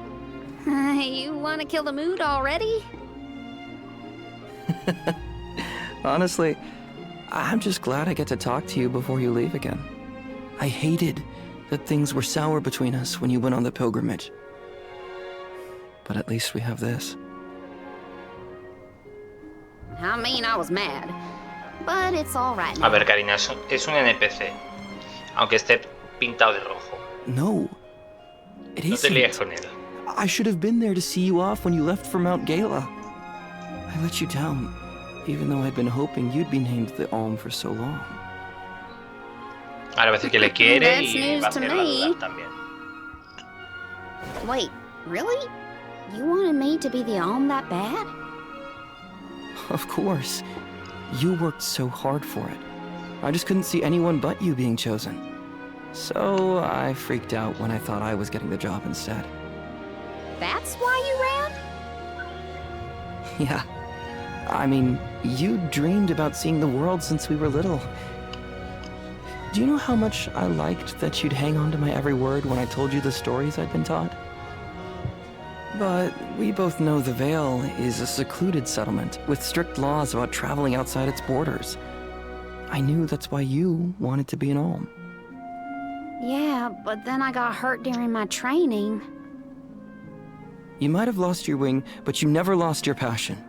You want to kill the mood already? Honestly, I'm just glad I get to talk to you before you leave again. I hated that things were sour between us when you went on the pilgrimage. But at least we have this. I mean, I was mad. But it's all right now. A ver, Karina, es un NPC. Aunque esté pintado de rojo. No. It No te isn't. líes con él. I should have been there to see you off when you left for Mount Gala. I let you down, even though I'd been hoping you'd be named the Alm for so long. Ahora va a decir que le quiere That's y news va a to hacerla me. dudar también. Wait, really? You wanted me to be the Alm that bad? Of course. You worked so hard for it. I just couldn't see anyone but you being chosen. So I freaked out when I thought I was getting the job instead. That's why you ran? Yeah. I mean, you dreamed about seeing the world since we were little. Do you know how much I liked that you'd hang on to my every word when I told you the stories I'd been taught? But we both know the Veil is a secluded settlement with strict laws about traveling outside its borders. I knew that's why you wanted to be an Alm. Yeah, but then I got hurt during my training. You might have lost your wing, but you never lost your passion.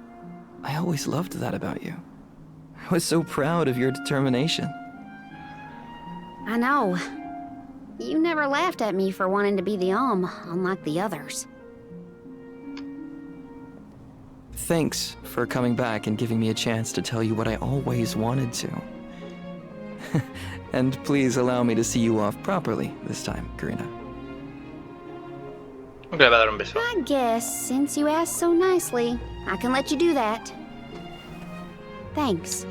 I always loved that about you. I was so proud of your determination. I know. You never laughed at me for wanting to be the Alm, unlike the others. Thanks for coming back and giving me a chance to tell you what I always wanted to. And please allow me to see you off properly this time, Karina. Le va a dar un beso. I guess, since you asked so nicely, I can let you do that. Thanks.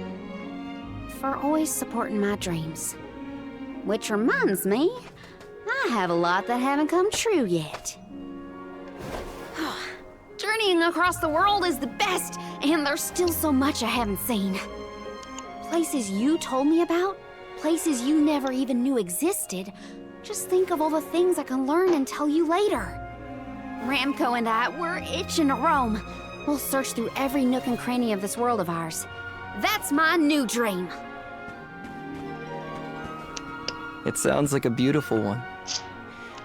For always supporting my dreams. Which reminds me, I have a lot that haven't come true yet. Journeying across the world is the best, and there's still so much I haven't seen. Places you told me about, places you never even knew existed. Just think of all the things I can learn and tell you later. Ramco and I, we're itching to roam. We'll search through every nook and cranny of this world of ours. That's my new dream. It sounds like a beautiful one.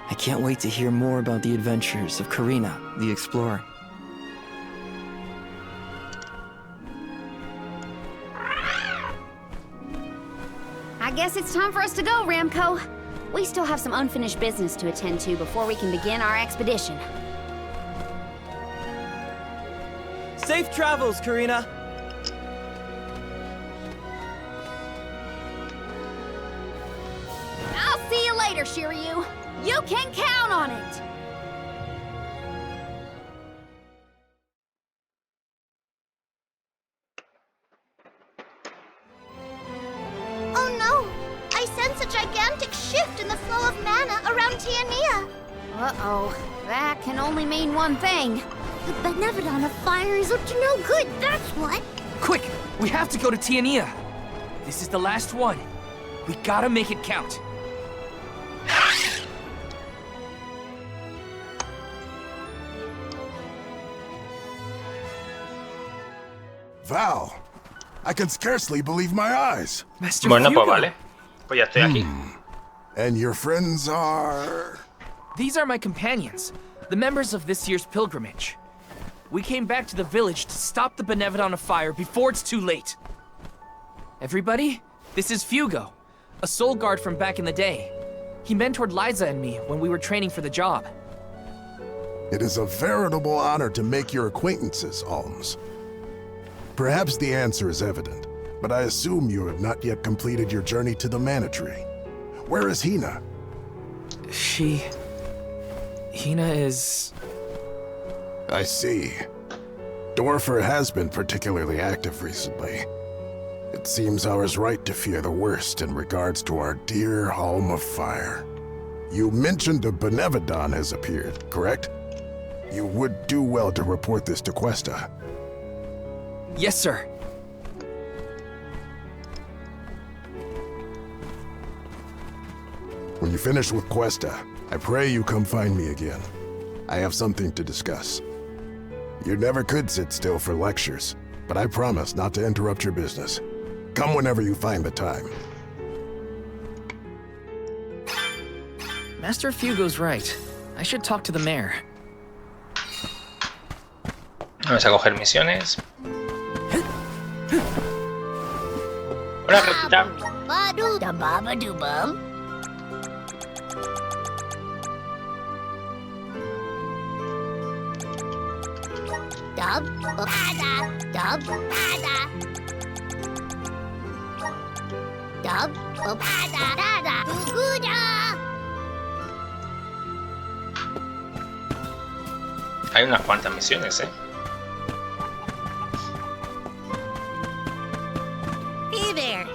I can't wait to hear more about the adventures of Karina, the explorer. I guess it's time for us to go, Ramco. We still have some unfinished business to attend to before we can begin our expedition. Safe travels, Karina. I'll see you later, Shiryu. You can count on it. Oh no! I sense a gigantic shift in the flow of mana around Tiania. Uh-oh. That can only mean one thing. The Benevodon of Fire is up to no good, that's what. Quick! We have to go to Tiania. This is the last one. We gotta make it count. Val, I can scarcely believe my eyes. Mr. Bueno, Hugo. pues vale. Pues ya estoy aquí. And your friends are... These are my companions, the members of this year's pilgrimage. We came back to the village to stop the Benevodon of Fire before it's too late. Everybody, this is Fugo, a soul guard from back in the day. He mentored Liza and me when we were training for the job. It is a veritable honor to make your acquaintances, Alms. Perhaps the answer is evident, but I assume you have not yet completed your journey to the Mana Tree. Where is Hina? Hina is... I see. Dwarfer has been particularly active recently. It seems I was right to fear the worst in regards to our dear home of fire. You mentioned a Benevodon has appeared, correct? You would do well to report this to Questa. Yes, sir. When you finish with Questa, I pray you come find me again. I have something to discuss. You never could sit still for lectures, but I promise not to interrupt your business. Come whenever you find the time. Master Fugo's right. I should talk to the mayor. Vamos a coger misiones. Hola, Rosita. Hay unas cuantas misiones, ¿eh? Hey there.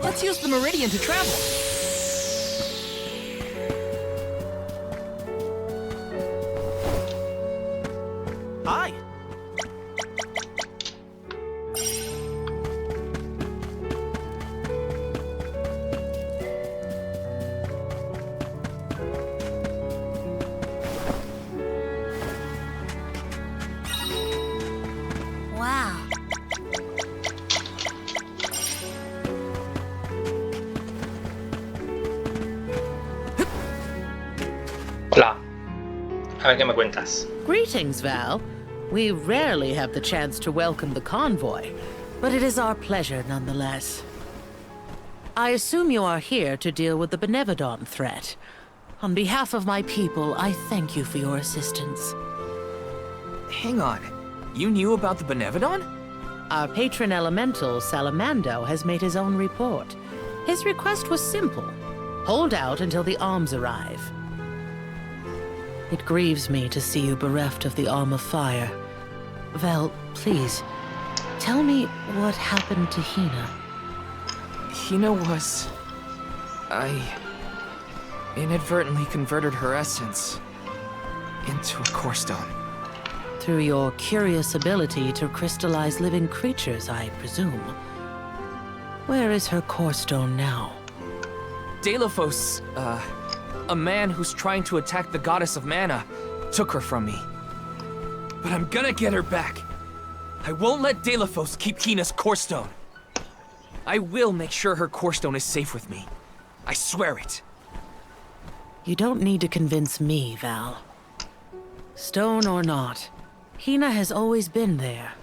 Let's use the meridian to travel. Hi. Wow. Hola. A ver qué me cuentas. Greetings, Val. We rarely have the chance to welcome the convoy, but it is our pleasure nonetheless. I assume you are here to deal with the Benevodon threat. On behalf of my people, I thank you for your assistance. Hang on. You knew about the Benevodon? Our patron elemental, Salamando, has made his own report. His request was simple. Hold out until the arms arrive. It grieves me to see you bereft of the Arm of Fire. Val, please, tell me what happened to Hina. Hina was... I inadvertently converted her essence into a core stone. Through your curious ability to crystallize living creatures, I presume. Where is her core stone now? Delphos, a man who's trying to attack the goddess of mana, took her from me. But I'm gonna get her back. I won't let Delphos keep Hina's core stone. I will make sure her core stone is safe with me. I swear it. You don't need to convince me, Val. Stone or not, Hina has always been there.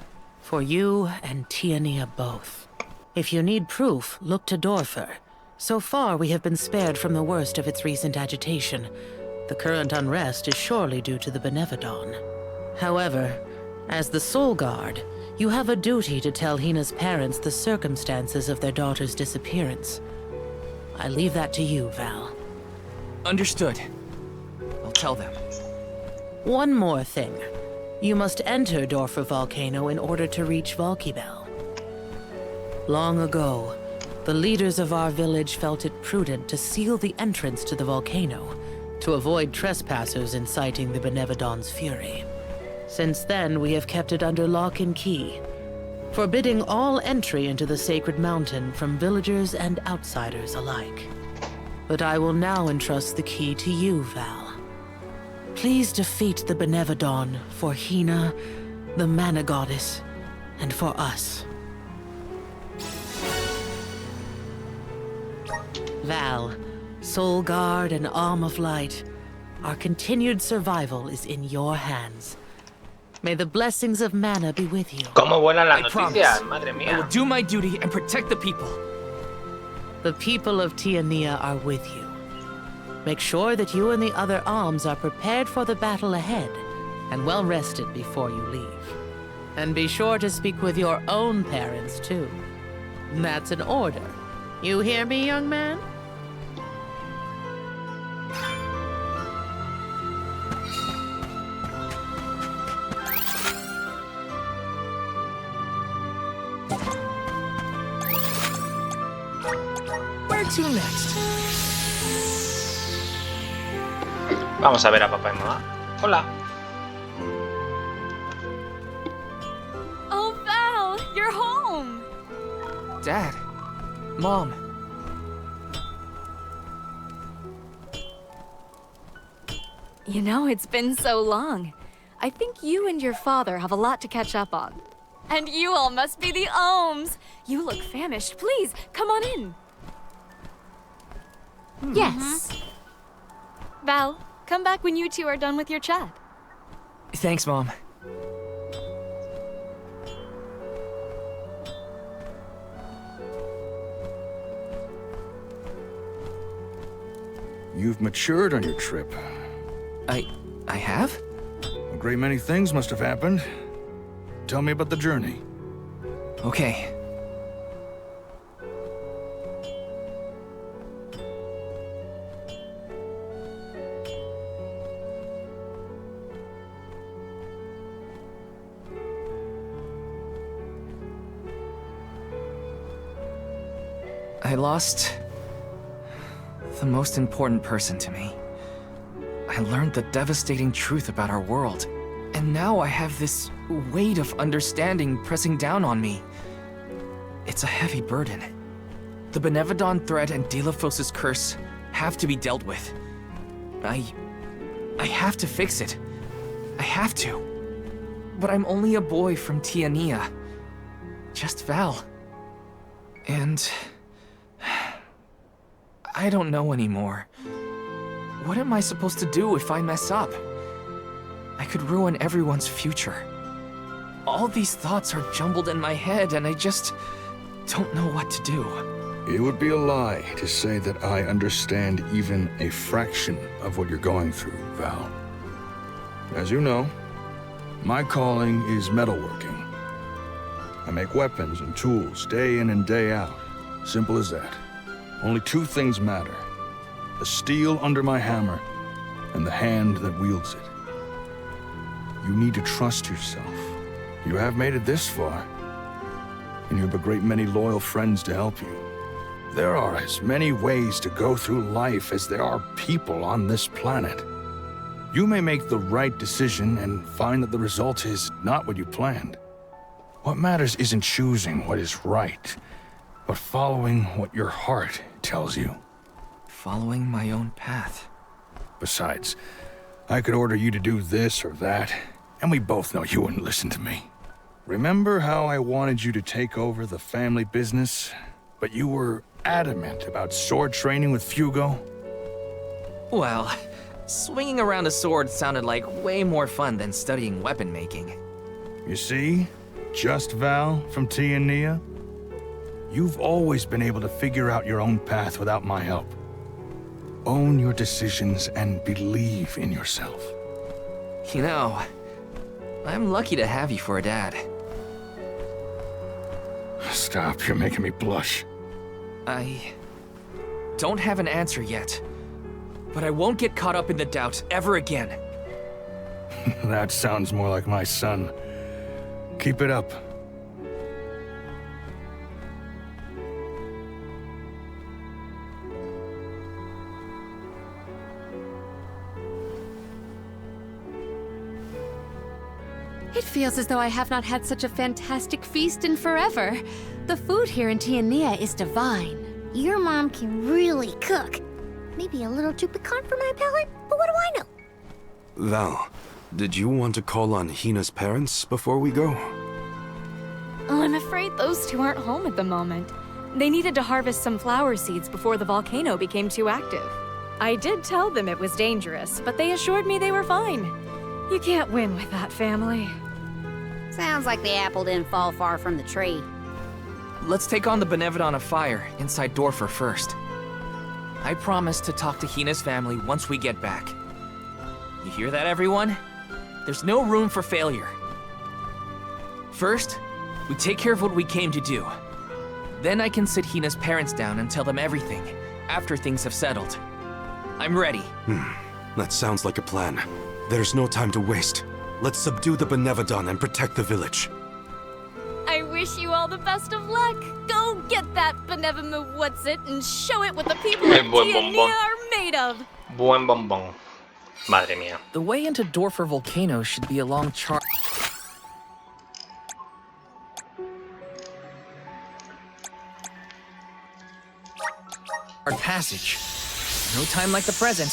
For you and Tiania both. If you need proof, look to Dorfer. So far, we have been spared from the worst of its recent agitation. The current unrest is surely due to the Benevodon. However, as the Soul Guard, you have a duty to tell Hina's parents the circumstances of their daughter's disappearance. I leave that to you, Val. Understood. I'll tell them. One more thing. You must enter Dorfer Volcano in order to reach Valkibel. Long ago, the leaders of our village felt it prudent to seal the entrance to the volcano to avoid trespassers inciting the Benevodon's fury. Since then, we have kept it under lock and key, forbidding all entry into the sacred mountain from villagers and outsiders alike. But I will now entrust the key to you, Val. Please defeat the Benevodon for Hina, the Mana Goddess, and for us. Val, Soul Guard and Arm of Light, our continued survival is in your hands. May the blessings of Mana be with you. ¿Cómo vuelan las I noticias? promise. Madre I will mía. do my duty and protect the people. The people of Tiania are with you. Make sure that you and the other arms are prepared for the battle ahead and well rested before you leave. And be sure to speak with your own parents, too. That's an order. You hear me, young man? Where to next? Vamos a ver a papá y mamá. Hola. Oh, Val, you're home. Dad. Mom. You know, it's been so long. I think you and your father have a lot to catch up on. And you all must be the Ohms. You look famished. Please, come on in. Yes. Val, come back when you two are done with your chat. Thanks, Mom. You've matured on your trip. I have? A great many things must have happened. Tell me about the journey. Okay. I lost the most important person to me. I learned the devastating truth about our world. And now I have this weight of understanding pressing down on me. It's a heavy burden. The Benevodon threat and Delphos' curse have to be dealt with. I have to fix it. I have to. But I'm only a boy from Tiania. Just Val. And I don't know anymore. What am I supposed to do if I mess up? I could ruin everyone's future. All these thoughts are jumbled in my head, and I just don't know what to do. It would be a lie to say that I understand even a fraction of what you're going through, Val. As you know, my calling is metalworking. I make weapons and tools day in and day out. Simple as that. Only two things matter: the steel under my hammer, and the hand that wields it. You need to trust yourself. You have made it this far, and you have a great many loyal friends to help you. There are as many ways to go through life as there are people on this planet. You may make the right decision and find that the result is not what you planned. What matters isn't choosing what is right, but following what your heart tells you. Following my own path. Besides, I could order you to do this or that, and we both know you wouldn't listen to me. Remember how I wanted you to take over the family business, but you were adamant about sword training with Fugo? Well, swinging around a sword sounded like way more fun than studying weapon making. You see? Just Val from T and Nia? You've always been able to figure out your own path without my help. Own your decisions and believe in yourself. You know, I'm lucky to have you for a dad. Stop, you're making me blush. I don't have an answer yet, but I won't get caught up in the doubt ever again. That sounds more like my son. Keep it up. It feels as though I have not had such a fantastic feast in forever. The food here in Tiania is divine. Your mom can really cook. Maybe a little too piquant for my palate, but what do I know? Val, did you want to call on Hina's parents before we go? Oh, I'm afraid those two aren't home at the moment. They needed to harvest some flower seeds before the volcano became too active. I did tell them it was dangerous, but they assured me they were fine. You can't win with that family. Sounds like the apple didn't fall far from the tree. Let's take on the Benevodon of Fire inside Dorfer first. I promise to talk to Hina's family once we get back. You hear that, everyone? There's no room for failure. First, we take care of what we came to do. Then I can sit Hina's parents down and tell them everything, after things have settled. I'm ready. That sounds like a plan. There's no time to waste. Let's subdue the Benevodon and protect the village. I wish you all the best of luck. Go get that benevolent what's-it and show it what the people of Tiania are made of. Buen bombón. Madre mía. The way into Dorfer Volcano should be along passage. No time like the present.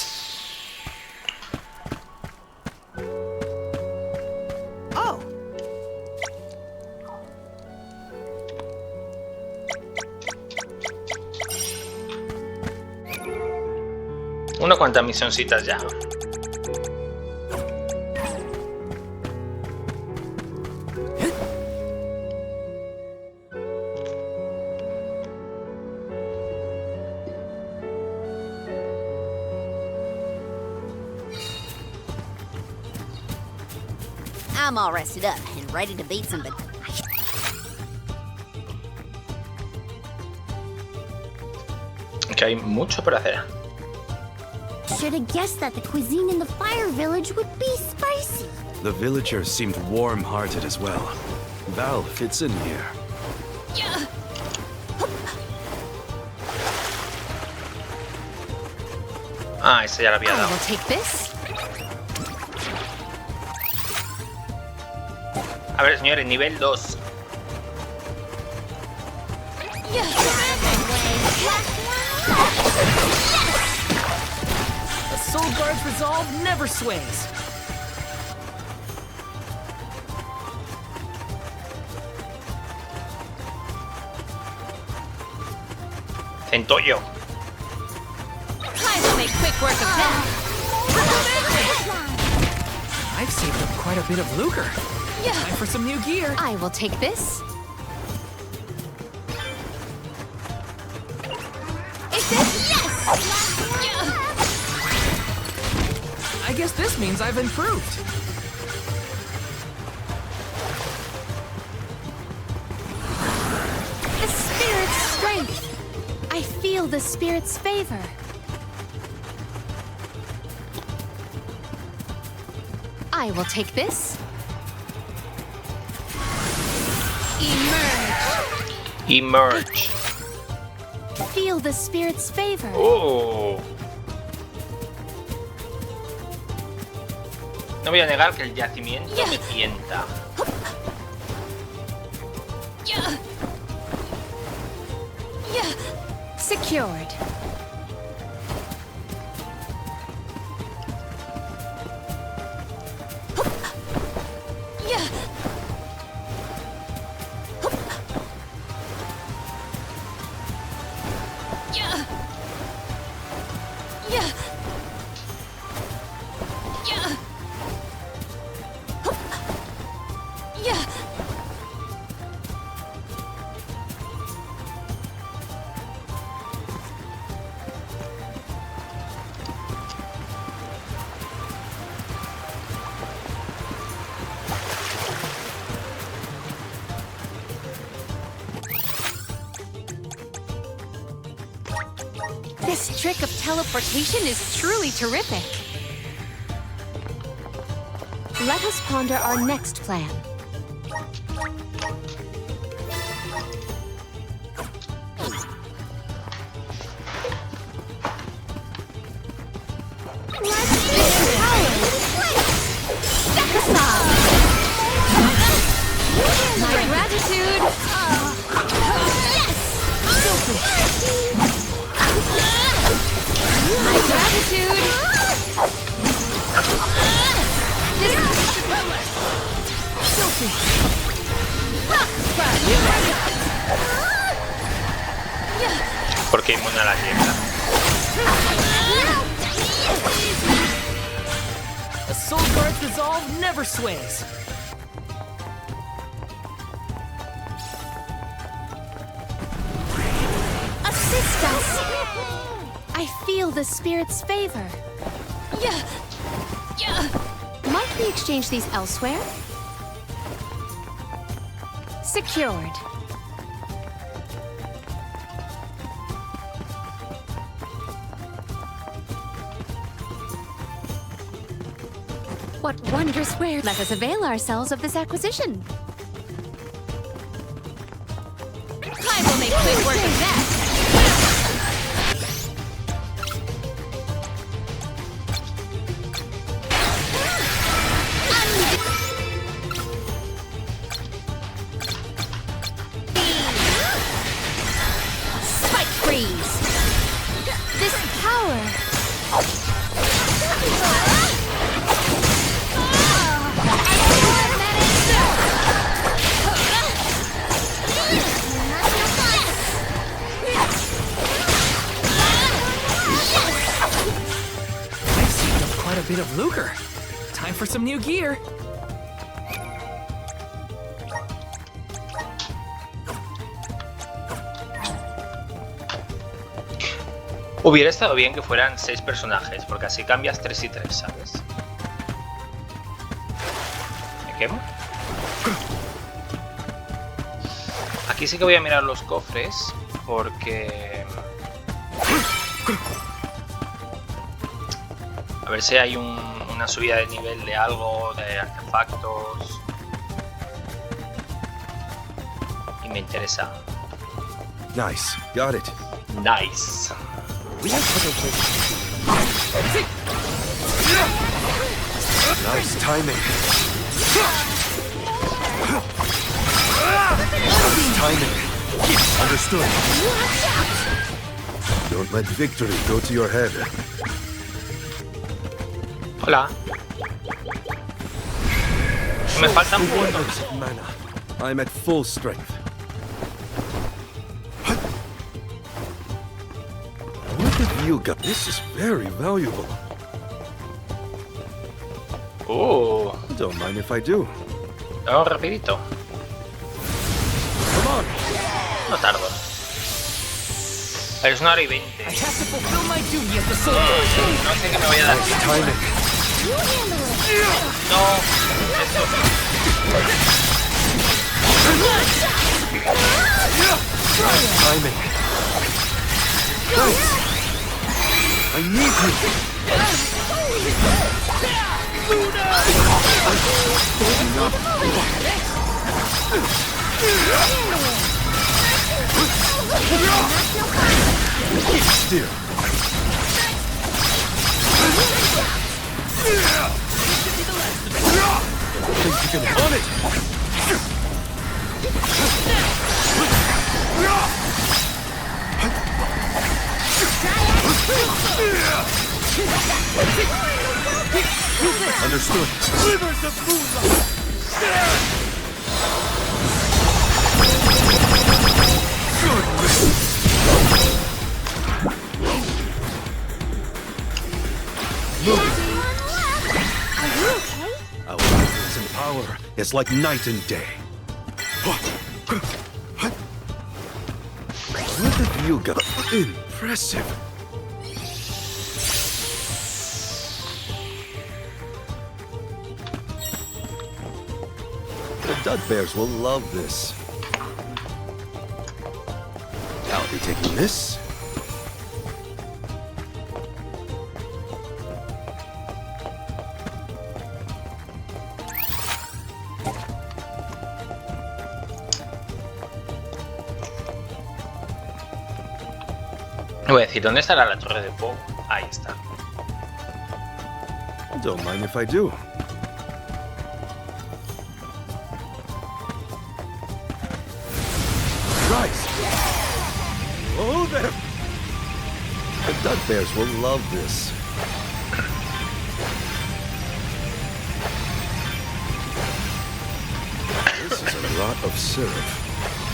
Oh. Unas cuantas misioncitas ya. I'm all rested up and ready to beat some Que hay mucho por hacer. Should have guessed that the cuisine in the Fire Village would be spicy. The villagers seemed warm-hearted as well. Val fits in here. Yeah. Ah, ese ya lo había I dado. will take this. A ver, señores, nivel 2. A Soul Guard's resolve never sways. Centollo. I will make quick work of that. I've saved up quite a bit of lucre. Time for some new gear. I will take this. Is this? Yes! I guess this means I've improved. The spirit's strength. I feel the spirit's favor. I will take this. Emerge. Feel the spirit's favor. Oh. No voy a negar que el yacimiento me tienta. Secured. This trick of teleportation is truly terrific. Let us ponder our next plan. My gratitude! My gratitude! Porque inmune a la niebla. A soul guard's resolve never sways. Assist us! I feel the spirit's favor. Might we exchange these elsewhere? Secured. What wondrous wares! Let us avail ourselves of this acquisition. I will make quick work of that. Spike freeze. This power. I've saved up quite a bit of lucre. Time for some new gear. Hubiera estado bien que fueran 6 personajes, porque así cambias 3 y 3, ¿sabes? ¿Me quemo? Aquí sí que voy a mirar los cofres, porque... A ver si hay una subida de nivel de algo, de artefactos... Y me interesa. Nice. Got it. Nice. Nice timing. Nice timing. Understood. Don't let victory go to your head. Hola. Me faltan puntos. Mana. I'm at full strength. What have you got? This is very valuable. Oh. Don't mind if I do. Vamos rapidito. Come on. No tardo. Es 1 hora y 20. I have to fulfill my duty as the soul guard. No sé qué me voy a dar. Nice timing. No. Esto. Nice timing. Nice. I need you. Keep still. Think you can on it? Understood. Slivers of moonlight! Our difference in power is like night and day. What have you got? Impressive. The Dud Bears will love this. I'll be taking this. Voy a decir, ¿dónde estará la torre de fuego? Ahí está. Don't mind if I do. Rise! Oh, there! The Dud Bears will love this. This is a lot of syrup.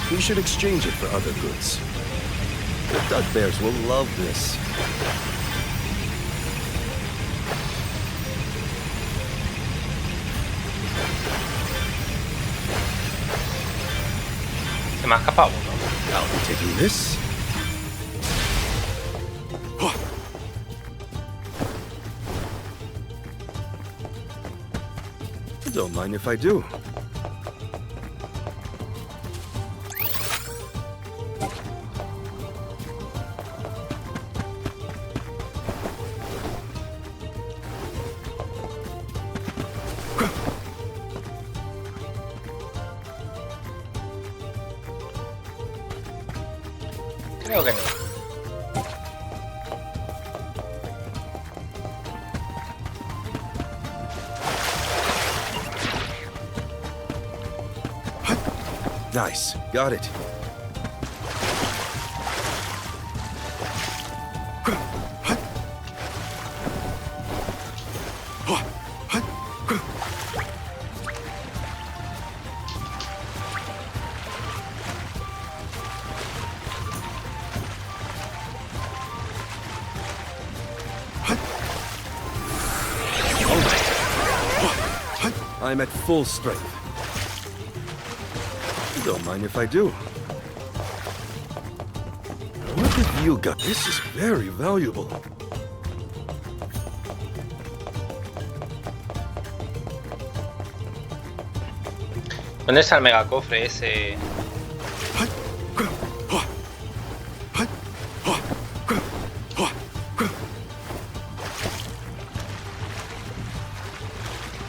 We should exchange it for other goods. The Dud Bears will love this. Se me ha escapado uno. I'll be taking this. Don't mind if I do. Creo que no. Nice. Got it. I'm at full strength. Don't mind if I do. What have you got? This is very valuable. ¿Dónde está el megacofre ese?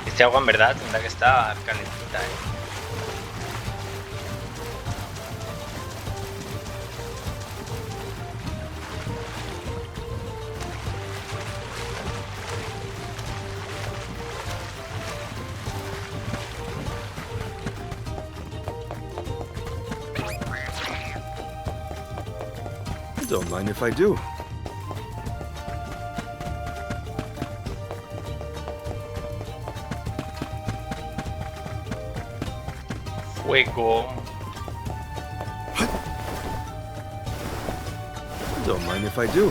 Este agua en verdad tendrá que estar calentita, Don't mind if I do. Fuego. Don't mind if I do.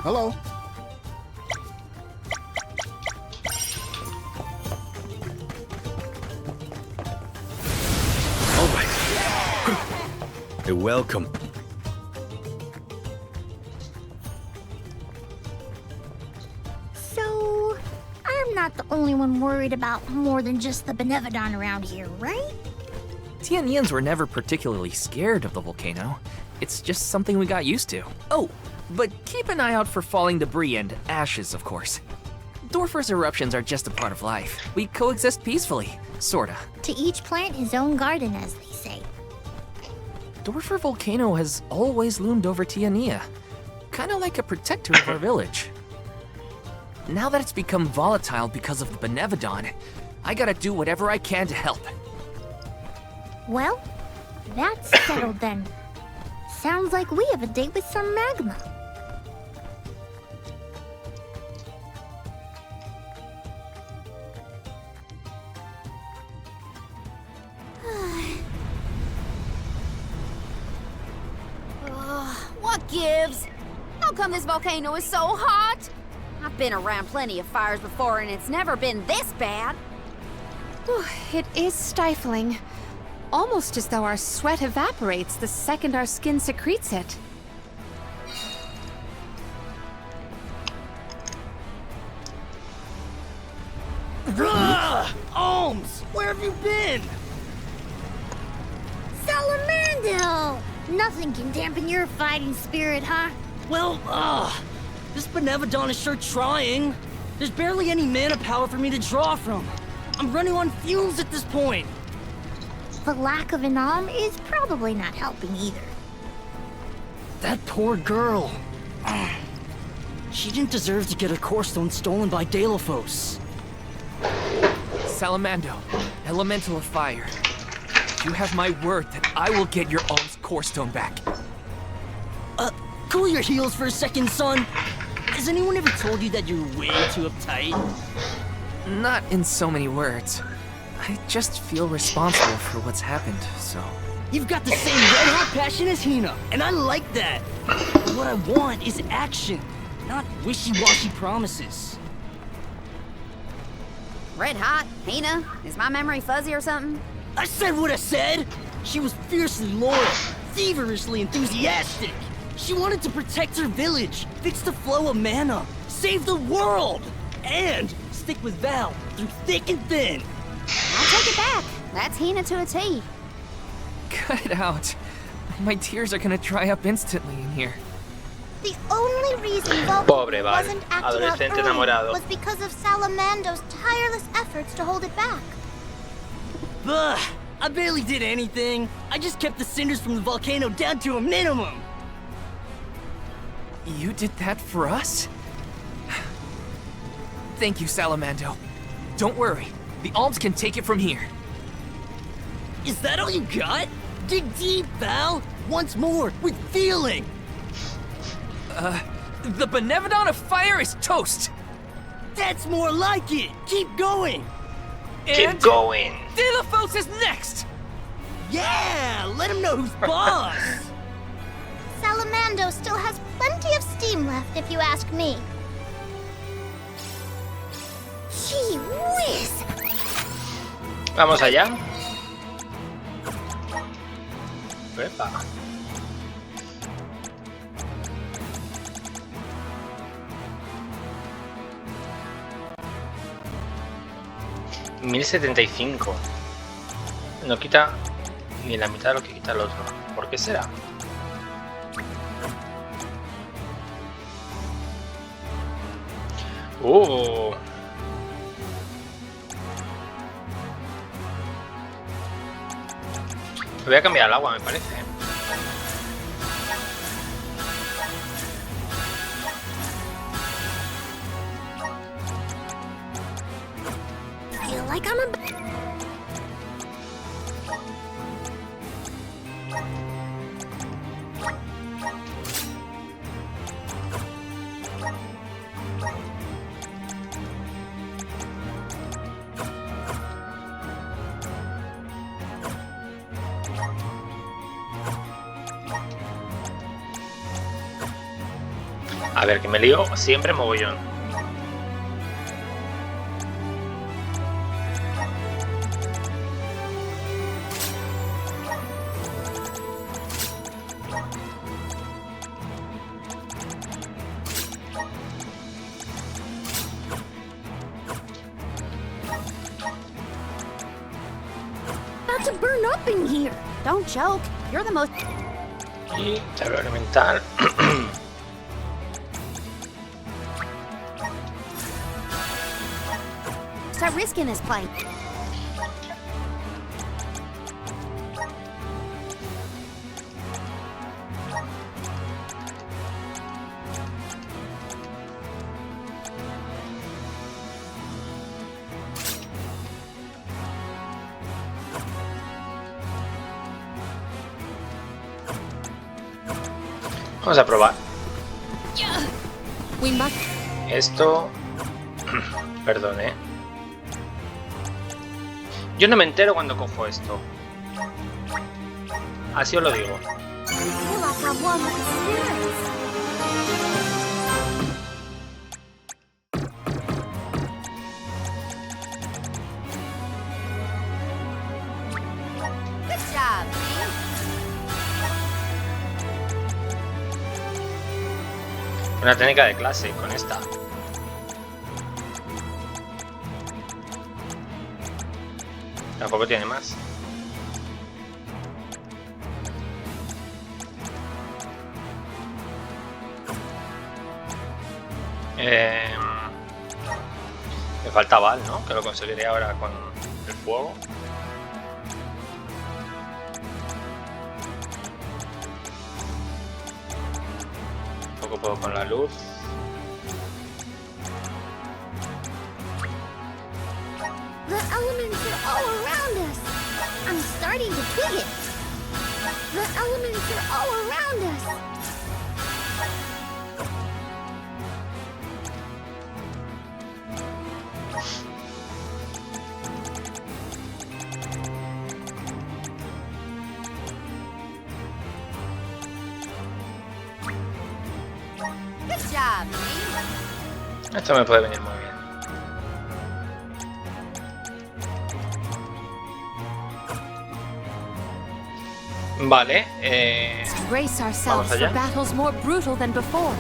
Hello. All right. You're welcome. So, I'm not the only one worried about more than just the Benevodon around here, right? Tianians were never particularly scared of the volcano. It's just something we got used to. Oh, but keep an eye out for falling debris and ashes, of course. Dorfer's eruptions are just a part of life. We coexist peacefully, sorta. To each plant his own garden, as they say. Dorfer Volcano has always loomed over Tiania, kinda like a protector of our village. Now that it's become volatile because of the Benevodon, I gotta do whatever I can to help. Well, that's settled then. Sounds like we have a date with some magma. What gives? How come this volcano is so hot? I've been around plenty of fires before and it's never been this bad. It is stifling. Almost as though our sweat evaporates the second our skin secretes it. Ohms! Where have you been? Salamando! Nothing can dampen your fighting spirit, huh? Well, this Benevodon is sure trying. There's barely any mana power for me to draw from. I'm running on fumes at this point. The lack of an arm is probably not helping either. That poor girl. She didn't deserve to get her core stone stolen by Delophos. Salamando, elemental of fire. You have my word that I will get your Alm's core stone back. Cool your heels for a second, son. Has anyone ever told you that you're way too uptight? Not in so many words. I just feel responsible for what's happened, so... You've got the same red-hot passion as Hina, and I like that. But what I want is action, not wishy-washy promises. Red hot? Hina? Is my memory fuzzy or something? I said what I said! She was fiercely loyal, feverishly enthusiastic. She wanted to protect her village, fix the flow of mana, save the world, and stick with Val through thick and thin. I'll take it back. That's Hina to a T. Cut it out. My tears are gonna dry up instantly in here. The only reason Pobre Val, wasn't acting out adolescente early enamorado. was because of Salamando's tireless efforts to hold it back. Ugh, I barely did anything. I just kept the cinders from the volcano down to a minimum. You did that for us? Thank you, Salamando. Don't worry. The Alms can take it from here. Is that all you got? Dig deep, Val. Once more, with feeling. The Benevodon of Fire is toast! That's more like it! Keep going! Keep going! Delophos is next! Yeah! Let him know who's boss! Salamando still has plenty of steam left, if you ask me. Gee whiz! Vamos allá. Epa. $1075. No quita ni la mitad de lo que quita el otro. ¿Por qué será? Voy a cambiar el agua, me parece. Feel like I'm a... A ver, que me lío siempre mogollón. about to burn up in here. Don't joke. You're the most... Y terror elemental. Start risking this plane. Vamos a probar. We must... Esto... Perdón, Yo no me entero cuando cojo esto. Así os lo digo. Good job, Una técnica de clase con esta. Tampoco tiene más. Me falta Val, ¿no? Que lo conseguiré ahora con el fuego. Poco a poco con la luz. The elements are all around us. I'm starting to twig it. The elements are all around us. Good job, Esto me puede venir muy bien. Vale, Brace vamos ourselves for allá. battles more brutal than before.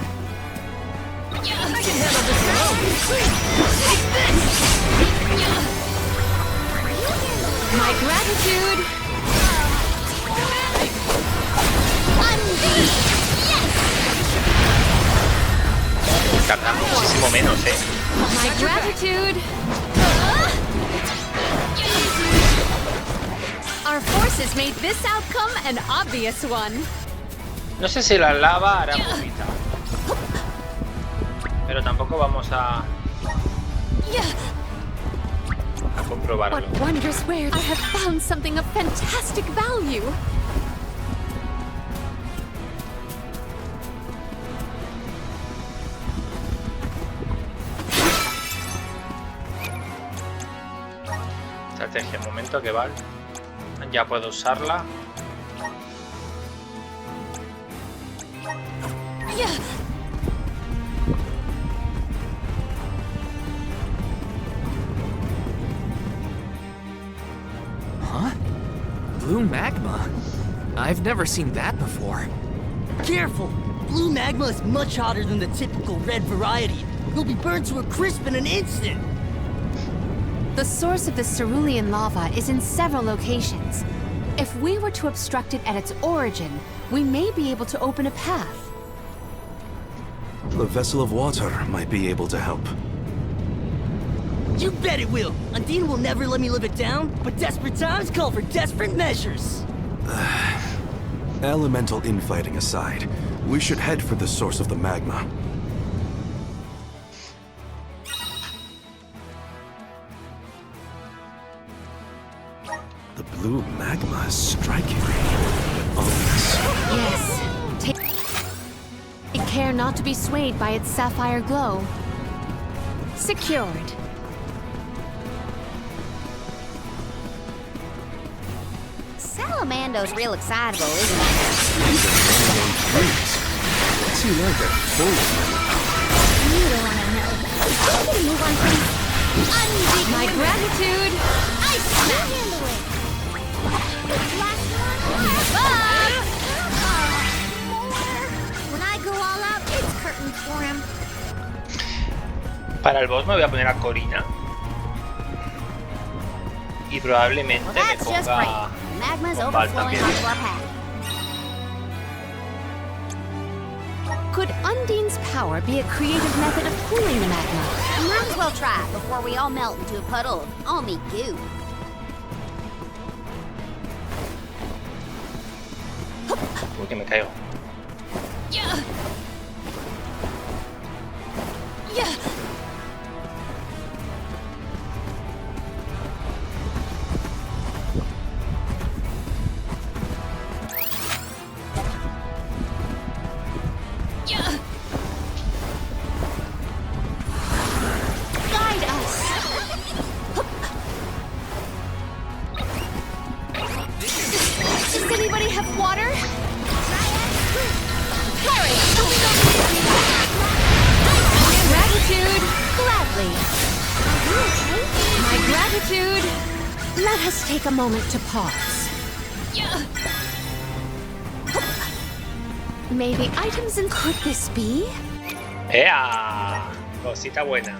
My gratitude. Tarda muchísimo menos, My gratitude. Our forces made this outcome an obvious one. No sé si la lava hará bombita. Pero tampoco vamos a comprobarlo. What wondrous wares! I have found something of fantastic value. Estrategia, momento que vale. Ya puedo usarla. Huh? Blue magma? I've never seen that before. Careful! Blue magma is much hotter than the typical red variety. You'll be burned to a crisp in an instant! The source of the cerulean lava is in several locations. If we were to obstruct it at its origin, we may be able to open a path. The vessel of water might be able to help. You bet it will! Undine will never let me live it down, but desperate times call for desperate measures! Elemental infighting aside, we should head for the source of the magma. The blue magma is strikingly ominous. Yes. Take care not to be swayed by its sapphire glow. Secured. Salamando's real excitable, isn't he? What's he like at full? You don't want to know. I'm gonna move on from... My gratitude. I can handle it. Last one. When I go all out, it's curtains for him. Para el boss me voy a poner a Corina. Y probablemente Well, me that's just great. ponga The magma's con Val overflowing también. onto our path. Could Undine's power be a creative method of cooling the magma? Might as well try before we all melt into a puddle of almy goo. Uy, que me caigo. Yeah. Yeah. Yeah. Guide us! Does anybody have water? Harry, Gratitude. gladly. My gratitude. Let us take a moment to pause. Yeah. Maybe items in... Could this be? ¡Ea! Cosita buena.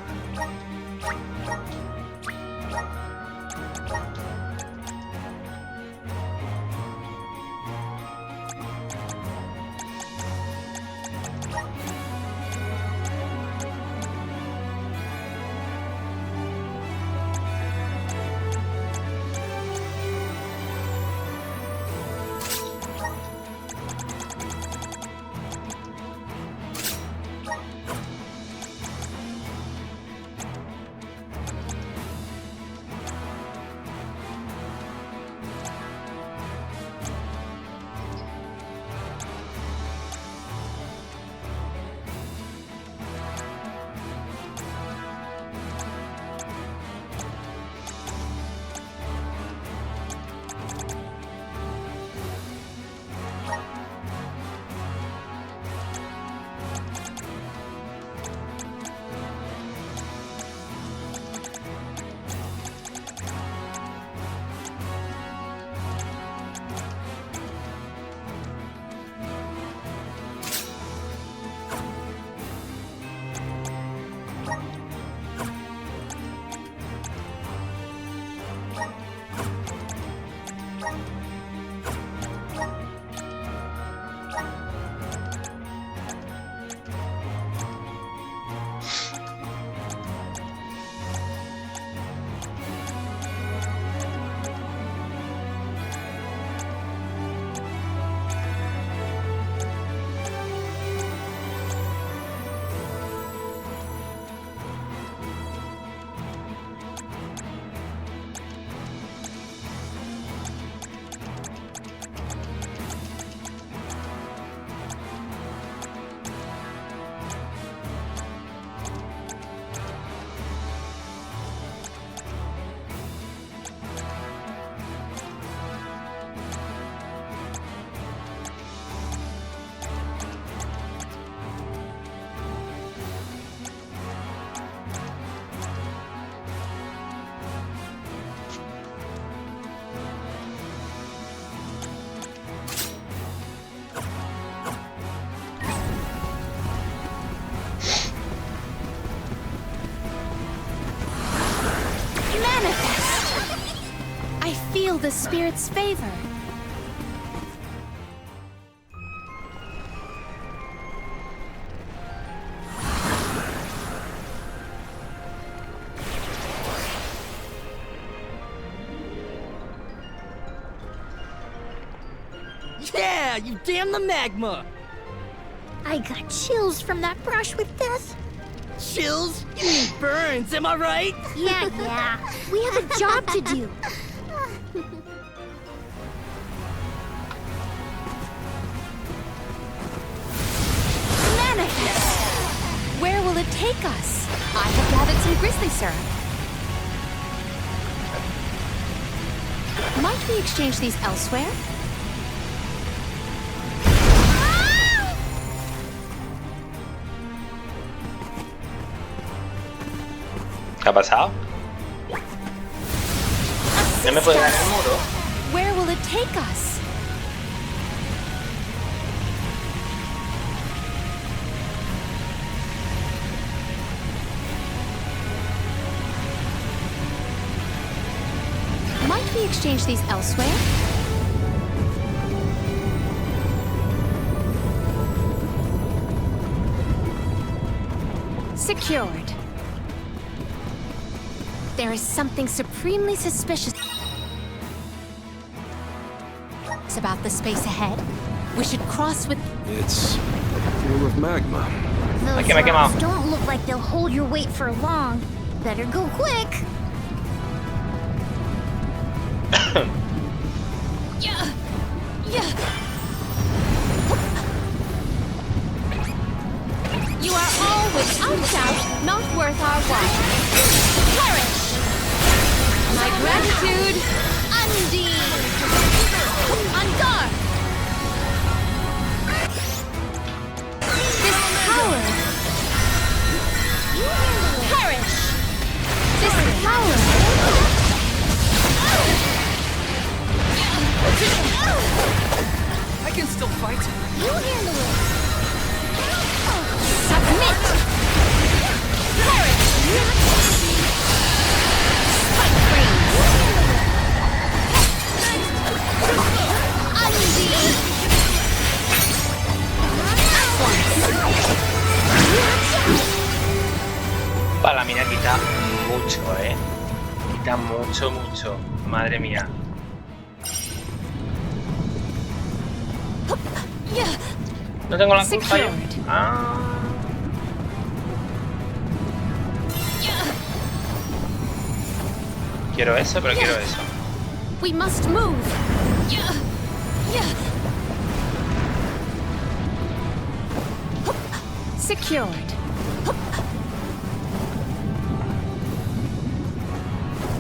Feel the spirit's favor. Yeah, you damn the magma! I got chills from that brush with death. Chills? You mean burns, am I right? Yeah. We have a job to do. Manifest! Where will it take us? I have gathered some grizzly syrup. Might we exchange these elsewhere? ¿Qué ha pasado? ¿No me puede dar el muro? Where will it take us? Might we exchange these elsewhere? Secured. There is something supremely suspicious about the space ahead. We should cross with... It's full of magma. Those me ha quemado. rocks don't look like they'll hold your weight for long. Better go quick. You are all without doubt not worth our while. Perish! My gratitude, Undine! On guard! This power! Perish! This power! I can still fight. You handle it. Submit! Perish! Spike free! Undine! La mina quita mucho, quita mucho, mucho. Madre mía. No tengo la culpa yo. Ah. Quiero eso, pero quiero eso. We must move. Secured.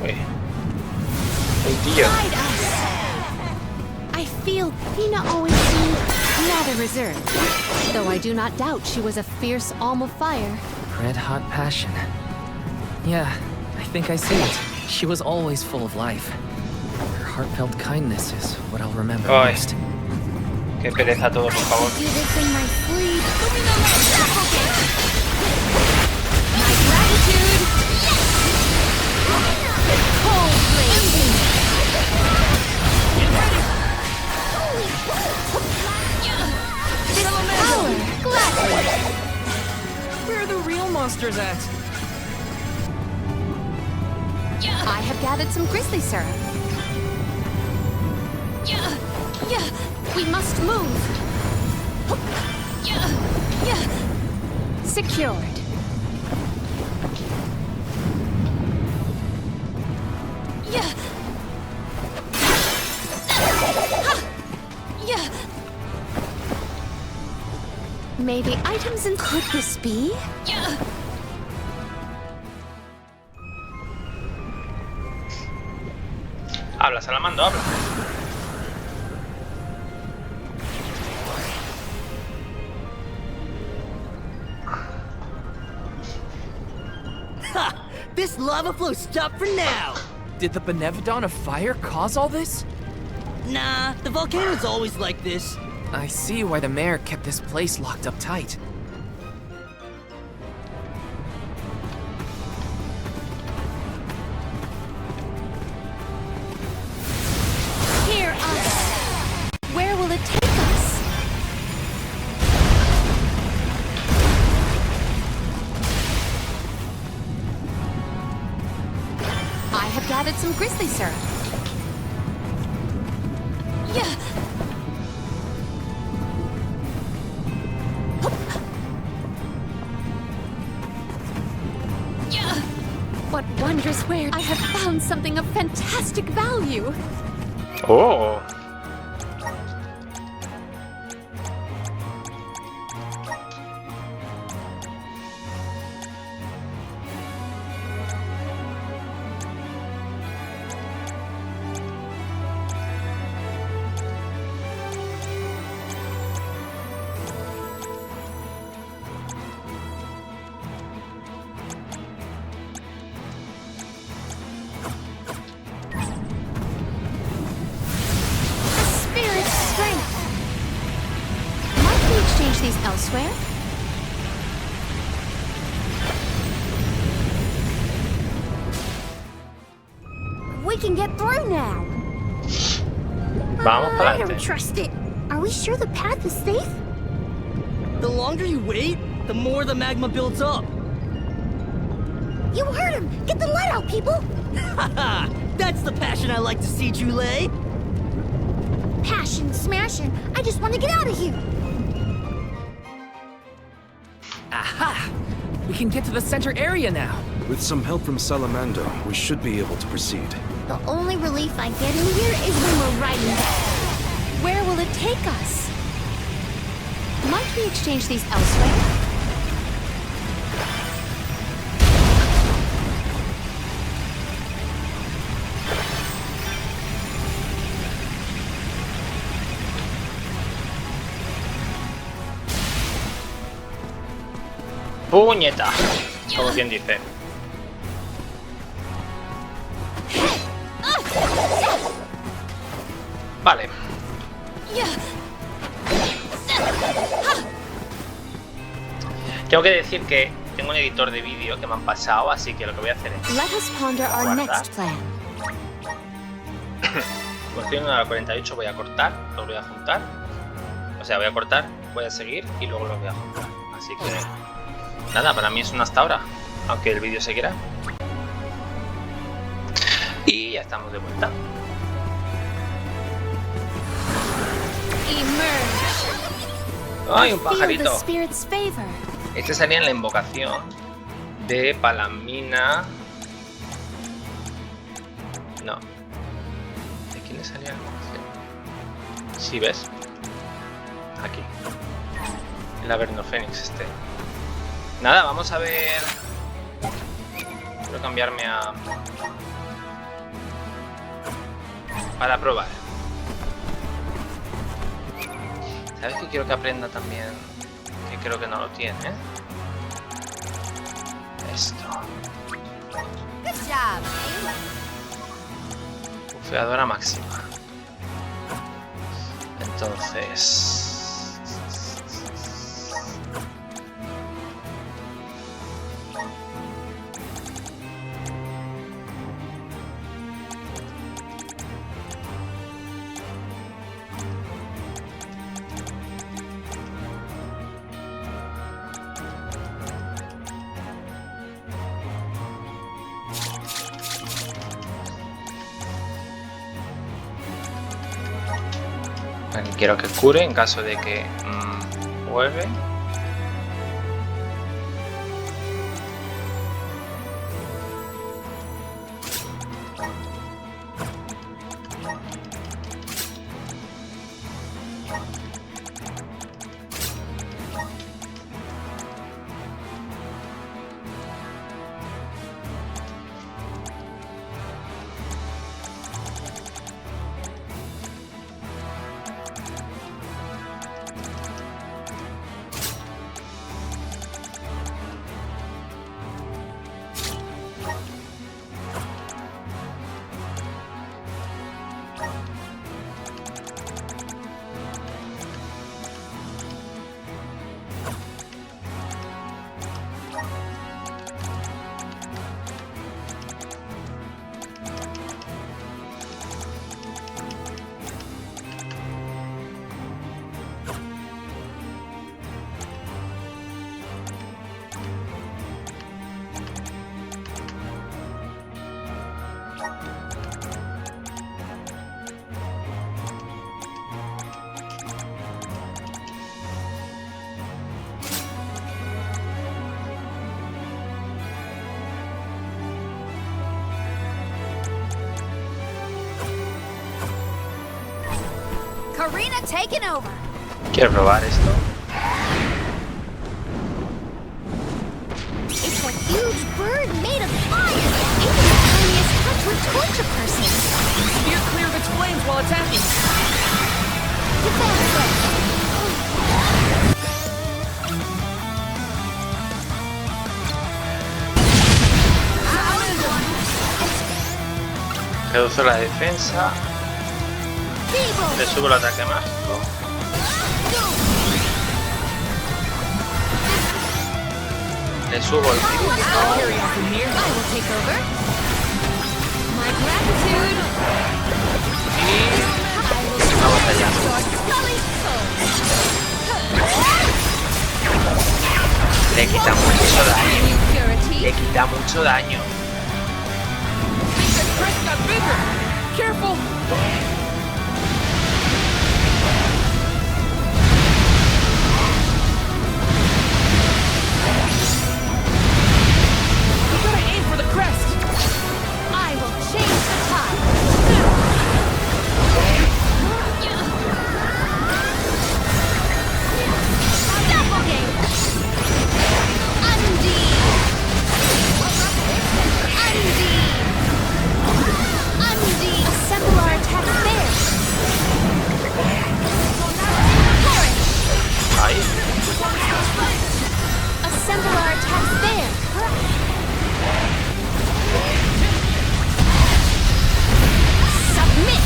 Uy. Uy, tío. I feel Hina always seemed rather reserved, though I do not doubt she was a fierce alm of fire. Red hot passion. Yeah, I think I see it. She was always full of life. Her heartfelt kindness is what I'll remember Ay. most. Qué pereza todo, por favor. Do this in my sleep. My gratitude. Cold blade. This power, gladly. Where are the real monsters at? I have gathered some grizzly syrup. We must move. Secured. Maybe items in... Could this be? Habla, Salamando, habla. Ha! This lava flow stopped for now! Did the Benevodon of Fire cause all this? Nah, the volcano's always like this. I see why the mayor kept this place locked up tight. Hear us. Where will it take us? I have gathered some grizzly syrup. What wondrous where I have found something of fantastic value. Oh. Exchange these elsewhere? we can get through now. Vamos para I don't adelante. trust it. Are we sure the path is safe? The longer you wait, the more the magma builds up. You heard him! Get the light out, people! Haha! That's the passion I like to see, Jule. Passion, smashing. I just want to get out of here. Aha! We can get to the center area now. With some help from Salamando, we should be able to proceed. The only relief I get in here is when we're riding back. Where will it take us? Might we exchange these elsewhere? Puñeta, como quien dice. Vale. Tengo que decir que tengo un editor de vídeo que me han pasado, así que lo que voy a hacer es Let us ponder our guardar. next plan. Como estoy en la 48 voy a cortar, lo voy a juntar. O sea, voy a cortar, voy a seguir y luego lo voy a juntar. Así que nada, para mí es un hasta ahora, aunque el vídeo seguirá. Y ya estamos de vuelta. ¡Ay, un pajarito! Este salía en la invocación de Palamina. No. ¿De quién le salía la invocación? Sí, ¿ves? Aquí. El Averno Fénix este. Nada, vamos a ver. Quiero cambiarme a... para probar. ¿Sabes qué quiero que aprenda también? Que creo que no lo tiene. Esto. Bufeadora máxima. Entonces... quiero que cure en caso de que juegue. Karina taking over. Quiero probar esto. It's a huge bird made of fire. Even the tiniest touch would torch a person. Steer clear of its flames while attacking. Reduce la defensa. Le subo el ataque mágico. Le subo el crítico. My gratitude. Le quita mucho daño. Le quita mucho daño. Careful! We gotta aim for the crest! I will change the tide. Doppelganger! Undine! Undine! Assemble our attack there! Ahí. Assemble our attack there! Submit!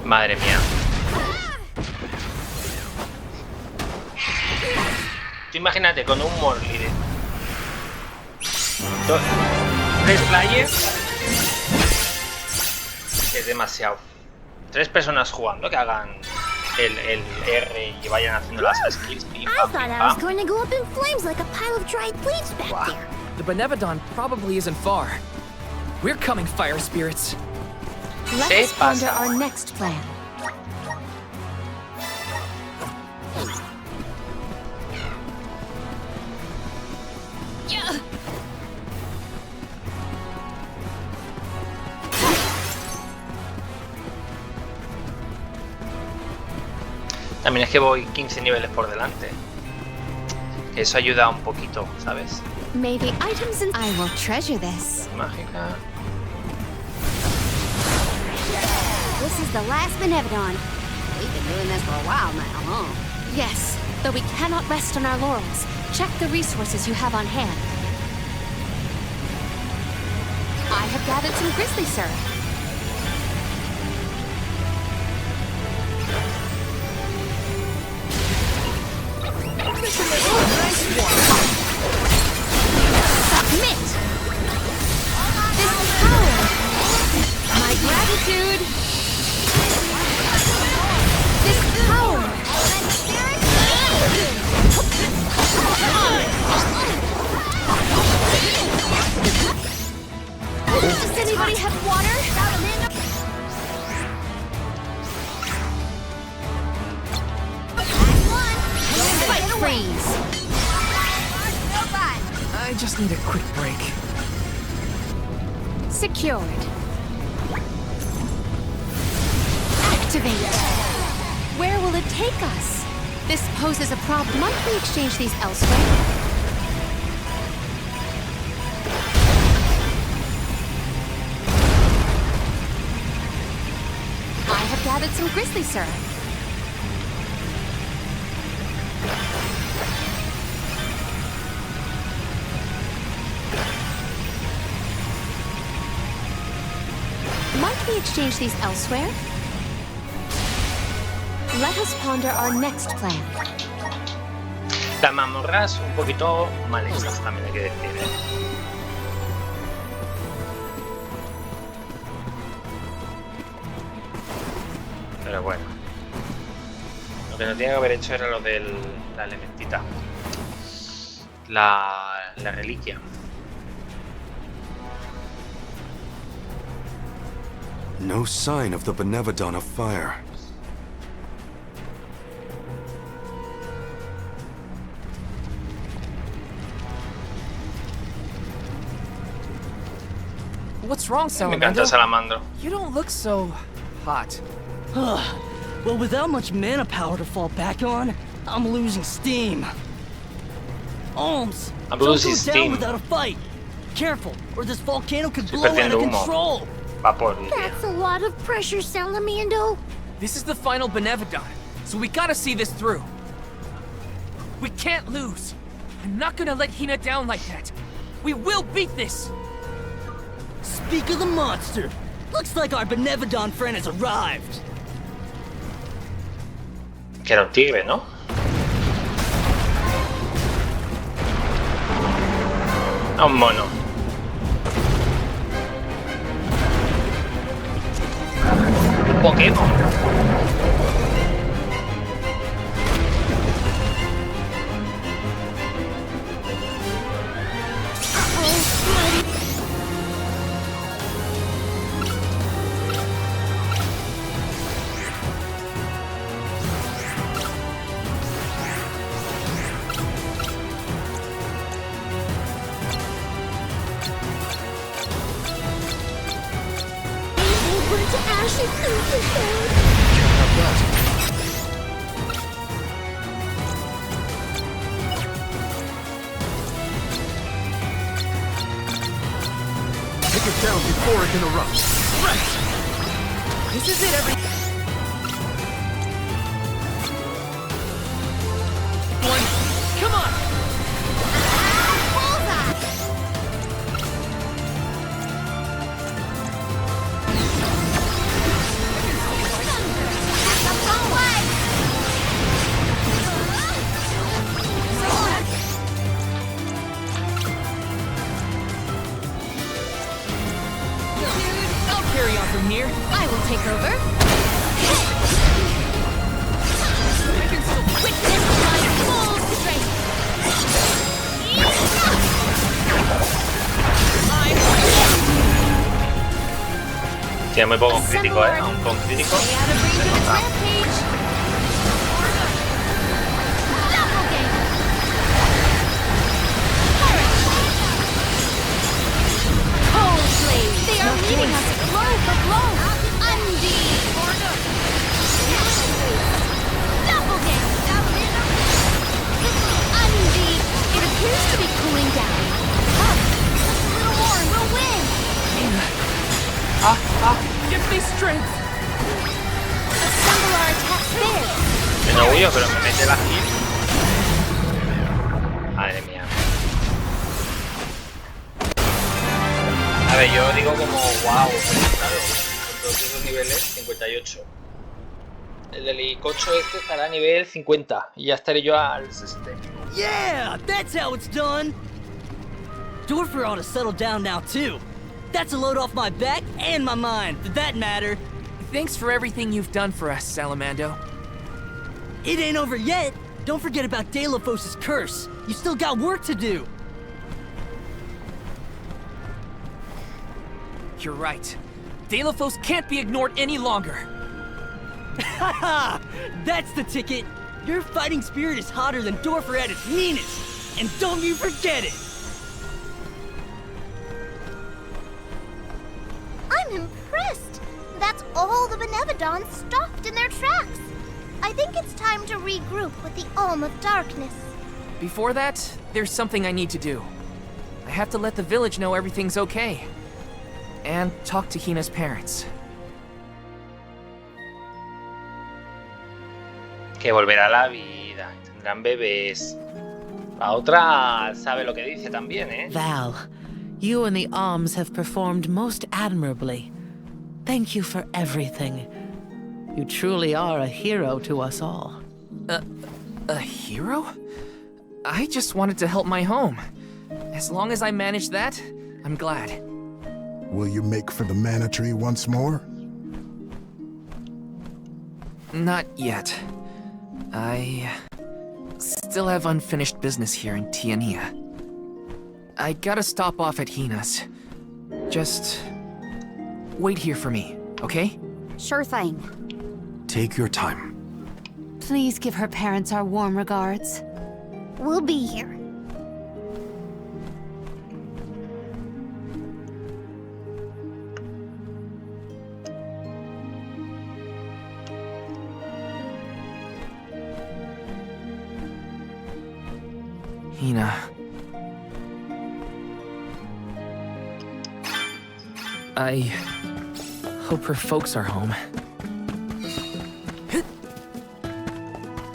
Madre mía. Tú imagínate con un Morley de 3 players. Es demasiado. 3 personas jugando que hagan el R y vayan haciendo las skills. Pim, I pam, thought pim, I was pam. going to go up in flames like a pile of dried leaves back there. The Benevodon probably isn't far. We're coming, fire spirits. Let Se us ponder pasa. our next plan. También es que voy 15 niveles por delante. Eso ayuda un poquito, ¿sabes? Maybe items and I will treasure this. Mágica. This is the last Benevodon. We've been doing this for a while now, huh? Yes, though we cannot rest on our laurels. Check the resources you have on hand. I have gathered some grizzly syrup. Submit! This power! My gratitude! This power! Does anybody have water? Fight freeze! I just need a quick break. Secured. Activate. Where will it take us? This poses a problem. Might we exchange these elsewhere? I have gathered some grizzly syrup. Might we exchange these elsewhere? Let us ponder our next plan. Las mazmorras un poquito mal hechas, también hay que decir, ¿eh? Pero bueno. Lo que no tiene que haber hecho era lo de la elementita. La reliquia. No sign of the Benevodon of Fire. What's wrong, Me encanta Salamandro? Salamandro. You don't look so hot. Well, without much mana power to fall back on, I'm losing steam. Alms, I'm don't losing go steam. down without a fight. Careful, or this volcano could Estoy blow out of perdiendo humo. control. Vapor, diría. That's a lot of pressure, Salamando. This is the final Benevodon, so we gotta see this through. We can't lose. I'm not gonna let Hina down like that. We will beat this! Speak of the monster. Looks like our Benevodon friend has arrived. Que era un tigre, ¿no? Ah, un mono. Un Pokémon. Burn to ashes, Earth. Take it down before it can erupt. Right! This is it, every... One. Come on! Carry on from here. I will take over. I can still Witness my full strength. Tiene muy poco crítico, ¿eh? Aún con crítico. Stay out of range of its rampage. Doppelganger. Cold blade. They are meeting us blow for blow. Undeed. Doppelganger. Undeed. It appears to be cooling down. Come, just a little more and we'll win. Give me strength! Assemble our attacks there. Yo no huyo, pero me mete la hit. Madre mía. A ver, yo digo como wow, pero claro, con todos esos niveles, 58. El del Icocho este estará a nivel 50 y ya estaré yo al 60. Yeah, that's how it's done. Dorfer ought to settle down now too. That's a load off my back and my mind, for that matter. Thanks for everything you've done for us, Salamando. It ain't over yet. Don't forget about Delphos' curse. You still got work to do. You're right. Delphos can't be ignored any longer. Haha! That's the ticket. Your fighting spirit is hotter than Dorfer at its meanest. And don't you forget it! I'm impressed. That's all the Benevodons stopped in their tracks. I think it's time to regroup with the Alm of Darkness. Before that, there's something I need to do. I have to let the village know everything's okay. And talk to Hina's parents. Que volverá a la vida, tendrán bebés. La otra sabe lo que dice también, ¿eh? Val, you and the Alms have performed most admirably. Thank you for everything. You truly are a hero to us all. A hero? I just wanted to help my home. As long as I manage that, I'm glad. Will you make for the mana tree once more? Not yet. I still have unfinished business here in Tiania. I gotta stop off at Hina's. Just wait here for me, okay? Sure thing. Take your time. Please give her parents our warm regards. We'll be here. Hina. I hope her folks are home.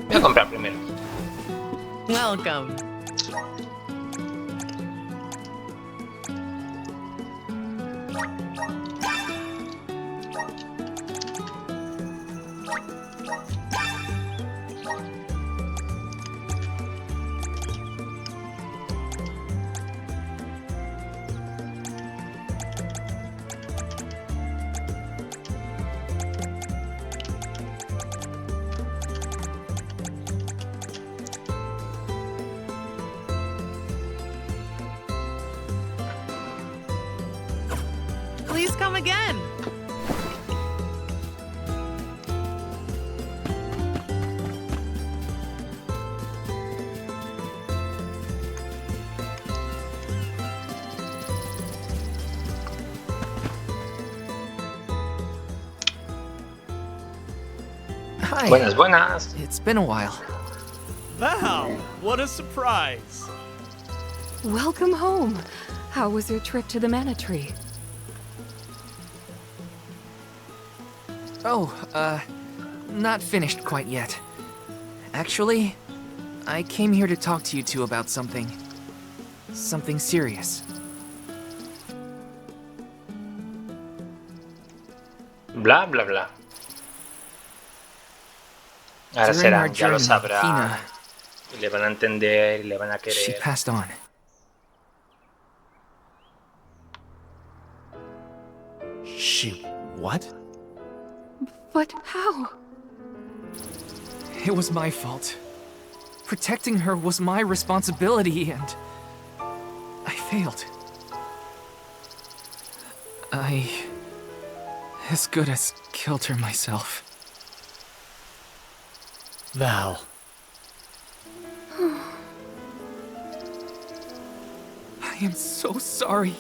Voy a comprar primero. Welcome. Please come again. Hi. Buenas, buenas. It's been a while. Val, what a surprise. Welcome home. How was your trip to the Mana Tree? Oh, not finished quite yet. Actually, I came here to talk to you two about something. Something serious. Bla, bla, bla. Ahora During our serán, ya lo journey, sabrán. Hina, Y le van a entender, y le van a she querer. passed on. She what? But how? It was my fault. Protecting her was my responsibility, and I failed. I as good as killed her myself. Val. I am so sorry.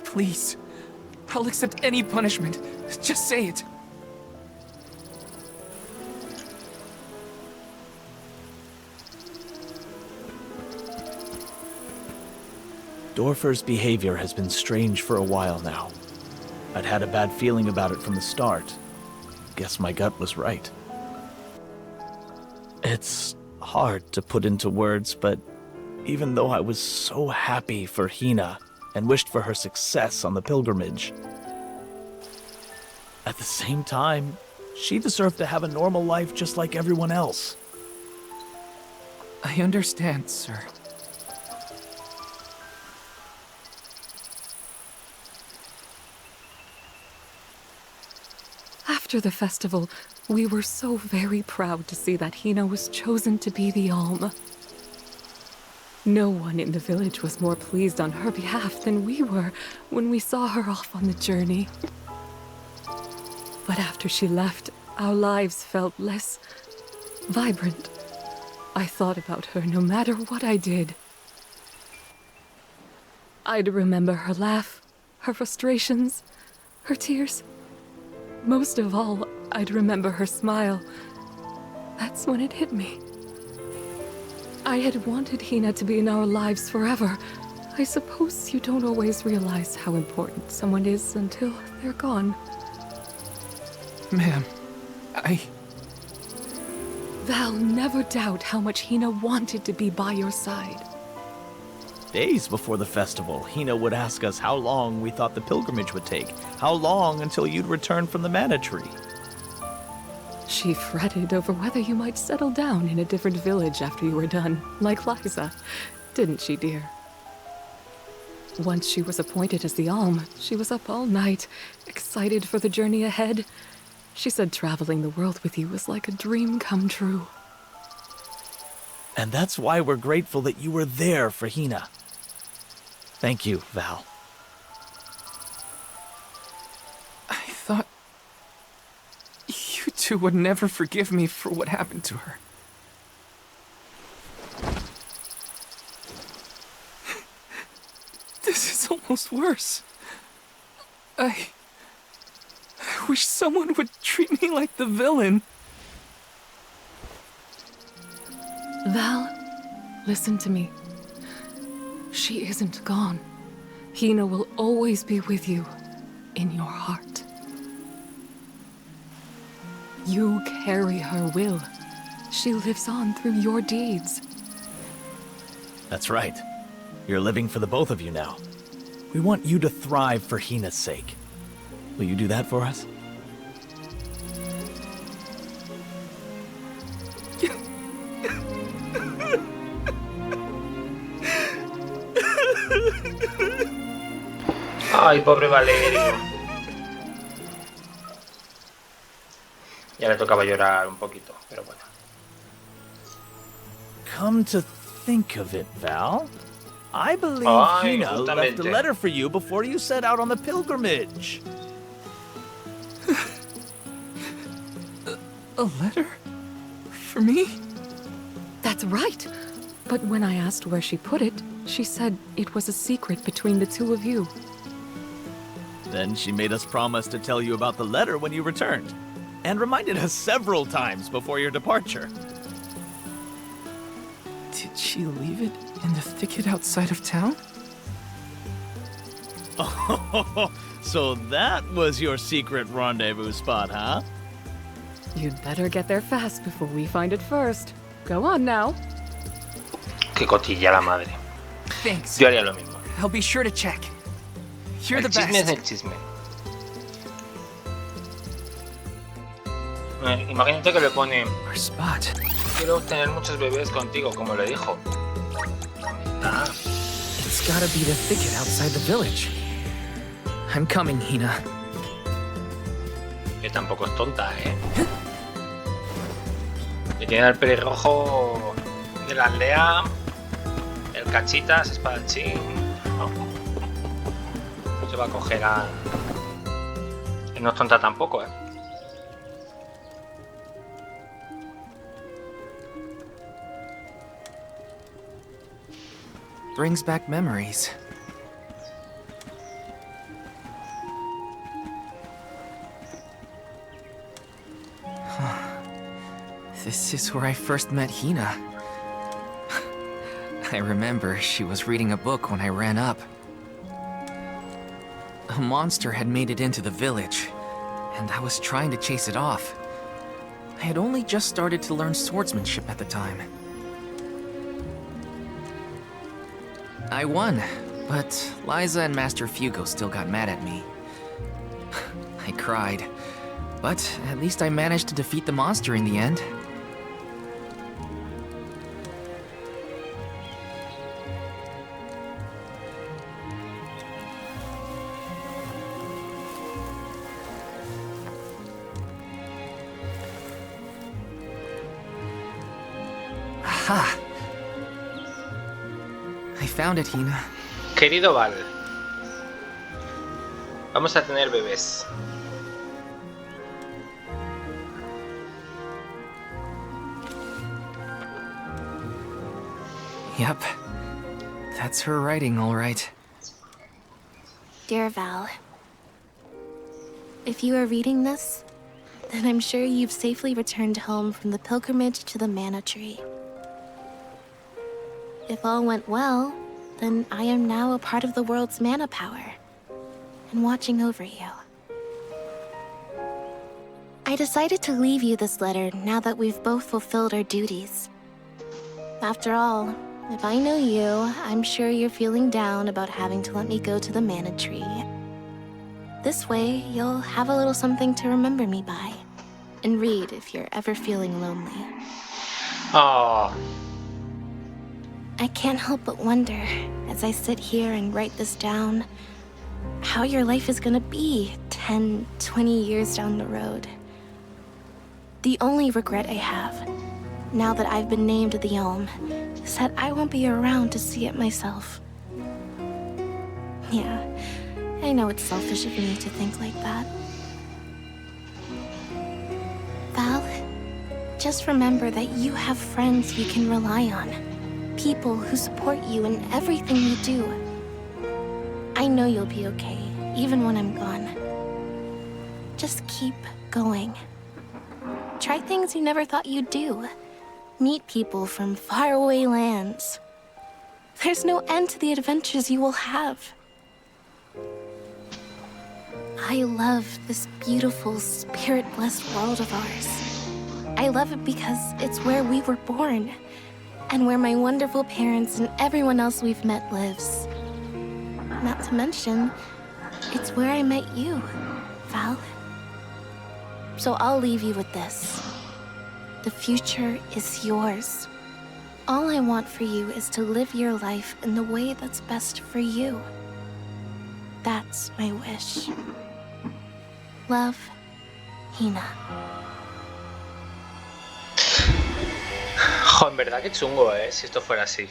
Please, I'll accept any punishment. Just say it. Dorfer's behavior has been strange for a while now. I'd had a bad feeling about it from the start. Guess my gut was right. It's hard to put into words, but even though I was so happy for Hina and wished for her success on the pilgrimage, at the same time, she deserved to have a normal life just like everyone else. I understand, sir. After the festival, we were so very proud to see that Hina was chosen to be the Alm. No one in the village was more pleased on her behalf than we were when we saw her off on the journey. But after she left, our lives felt less vibrant. I thought about her no matter what I did. I'd remember her laugh, her frustrations, her tears. Most of all, I'd remember her smile. That's when it hit me. I had wanted Hina to be in our lives forever. I suppose you don't always realize how important someone is until they're gone. Ma'am, Val, never doubt how much Hina wanted to be by your side. Days before the festival, Hina would ask us how long we thought the pilgrimage would take, how long until you'd return from the Mana Tree. She fretted over whether you might settle down in a different village after you were done, like Liza. Didn't she, dear? Once she was appointed as the Alm, she was up all night, excited for the journey ahead. She said traveling the world with you was like a dream come true. And that's why we're grateful that you were there for Hina. Thank you, Val. I thought you two would never forgive me for what happened to her. This is almost worse. I wish someone would treat me like the villain. Val, listen to me. She isn't gone. Hina will always be with you, in your heart. You carry her will. She lives on through your deeds. That's right. You're living for the both of you now. We want you to thrive for Hina's sake. Will you do that for us? Ay, pobre Valerio. Ya le tocaba llorar un poquito, pero bueno. Come to think of it, Val, I believe Ay, Hina left a justamente. letter for you before you set out on the pilgrimage. A letter? For me? That's right. But when I asked where she put it, she said it was a secret between the two of you. Then she made us promise to tell you about the letter when you returned. and reminded us several times before your departure. Did she leave it in the thicket outside of town? Oh, so that was your secret rendezvous spot, huh? You'd better get there fast before we find it first. Go on now. Qué cotilla la madre. Thanks. Yo haría lo mismo. I'll be sure to check. You're El the chisme es best. el chisme. Imagínate que le pone... Our spot. Quiero tener muchos bebés contigo, como le dijo. Ah. It's gotta be the thicket outside the village. I'm coming, Hina. Que tampoco es tonta, ¿eh? Que tiene el pelirrojo de la aldea, el cachitas, espadachín, ¿no? Se va a coger a... No es tonta tampoco, ¿eh? Brings back memories. This is where I first met Hina. I remember she was reading a book when I ran up. A monster had made it into the village, and I was trying to chase it off. I had only just started to learn swordsmanship at the time. I won, but Liza and Master Fugo still got mad at me. I cried, but at least I managed to defeat the monster in the end. Aha! I found it, Hina. Querido Val, vamos a tener bebés. Yep. That's her writing, all right. Dear Val, if you are reading this, then I'm sure you've safely returned home from the pilgrimage to the Mana Tree. If all went well, then I am now a part of the world's mana power, and watching over you. I decided to leave you this letter now that we've both fulfilled our duties. After all, if I know you, I'm sure you're feeling down about having to let me go to the Mana Tree. This way, you'll have a little something to remember me by, and read if you're ever feeling lonely. Oh. I can't help but wonder, as I sit here and write this down, how your life is gonna be 10, 20 years down the road. The only regret I have, now that I've been named the Elm, is that I won't be around to see it myself. Yeah, I know it's selfish of me to think like that. Val, just remember that you have friends you can rely on. People who support you in everything you do. I know you'll be okay, even when I'm gone. Just keep going. Try things you never thought you'd do. Meet people from faraway lands. There's no end to the adventures you will have. I love this beautiful, spirit-blessed world of ours. I love it because it's where we were born, and where my wonderful parents and everyone else we've met lives. Not to mention, it's where I met you, Val. So I'll leave you with this. The future is yours. All I want for you is to live your life in the way that's best for you. That's my wish. Love, Hina. Jo, en verdad que chungo, si esto fuera así.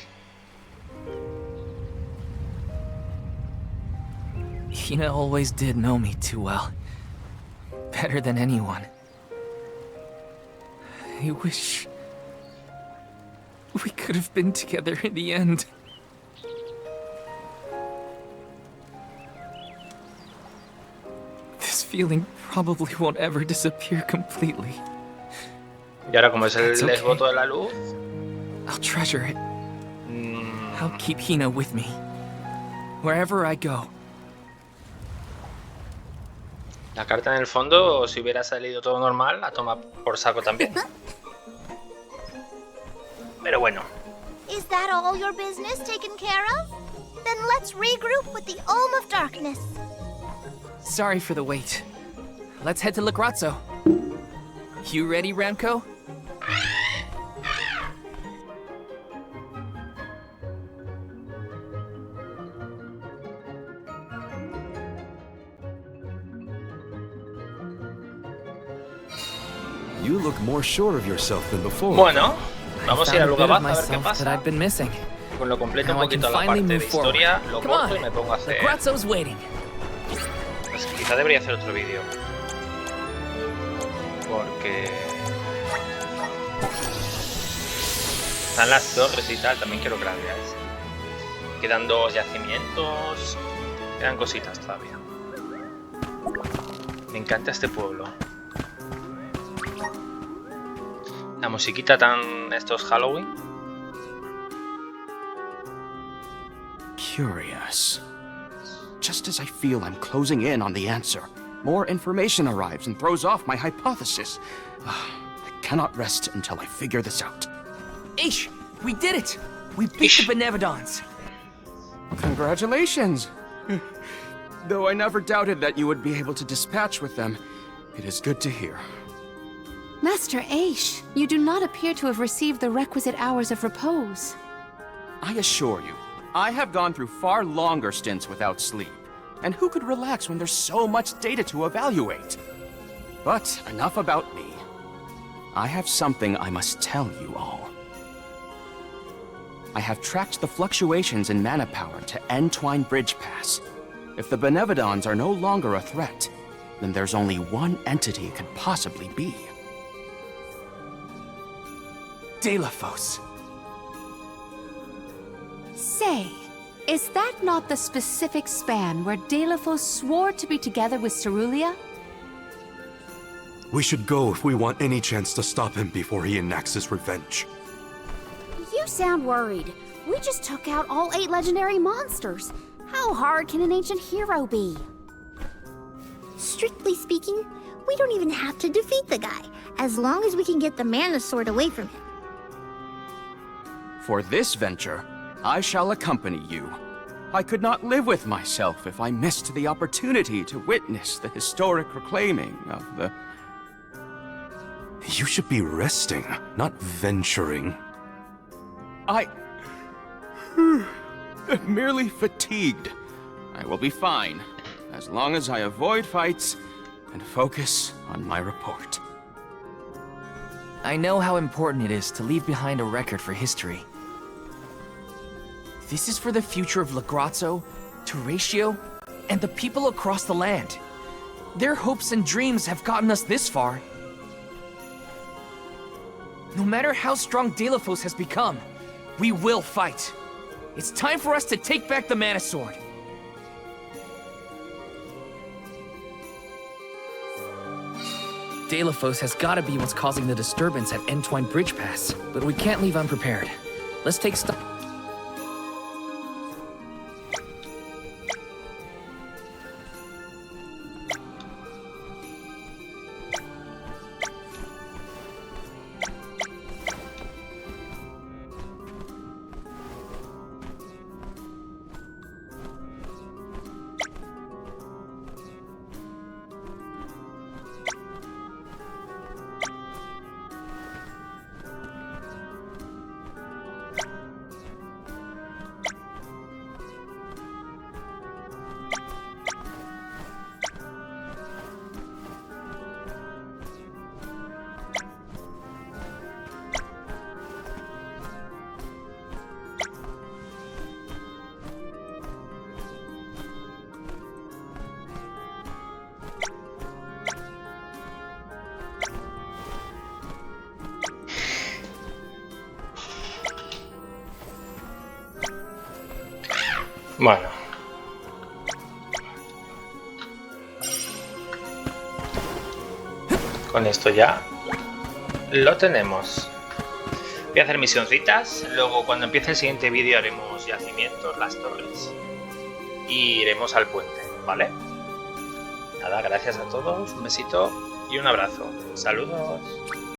Hina always did know me too well. Better than anyone. I wish we could have been together in the end. This feeling probably won't ever disappear completely. Y ahora como es el That's okay. desvoto de la luz... I'll treasure it. I'll keep Hina with me. Wherever I go. La carta en el fondo, si hubiera salido todo normal, la toma por saco también. Pero bueno. Is that all your business taken care of? Then let's regroup with the Olm of Darkness. Sorry for the wait. Let's head to Lagrazzo. You ready, Ramco? You look more sure of yourself than before. Bueno, vamos a ir al lugar Found a a ver bit qué of myself pasa. that I'd been missing. Pues lo completo un Now I can poquito a la finally parte de move forward. historia, lo Come corto on. y me pongo a hacer... Lagrazzo's waiting. Pues quizá debería hacer otro vídeo. Porque... están las torres y tal, también quiero que las veáis. Quedan 2 yacimientos, quedan cositas todavía. Me encanta este pueblo. La musiquita tan... estos Halloween. Curious. Just as I feel I'm closing in on the answer, more information arrives and throws off my hypothesis. I cannot rest until I figure this out. Aish, we did it! We beat the Benevodons. Congratulations! Though I never doubted that you would be able to dispatch with them, it is good to hear. Master Aish, you do not appear to have received the requisite hours of repose. I assure you, I have gone through far longer stints without sleep. And who could relax when there's so much data to evaluate? But enough about me. I have something I must tell you all. I have tracked the fluctuations in mana power to Entwine Bridge Pass. If the Benevodons are no longer a threat, then there's only one entity it could possibly be. Delafos. Say, is that not the specific span where Delafos swore to be together with Cerulia? We should go if we want any chance to stop him before he enacts his revenge. You sound worried. We just took out all 8 legendary monsters. How hard can an ancient hero be? Strictly speaking, we don't even have to defeat the guy, as long as we can get the mana sword away from him. For this venture, I shall accompany you. I could not live with myself if I missed the opportunity to witness the historic reclaiming of the... You should be resting, not venturing. I'm merely fatigued. I will be fine, as long as I avoid fights and focus on my report. I know how important it is to leave behind a record for history. This is for the future of Lagrazzo, Teratio, and the people across the land. Their hopes and dreams have gotten us this far. No matter how strong Delafos has become, we will fight. It's time for us to take back the Mana Sword. Delafos has gotta be what's causing the disturbance at Entwine Bridge Pass, but we can't leave unprepared. Let's take stock. Bueno. Con esto ya lo tenemos. Voy a hacer misioncitas, luego cuando empiece el siguiente vídeo haremos yacimientos, las torres y iremos al puente, ¿vale? Nada, gracias a todos, un besito y un abrazo. Saludos.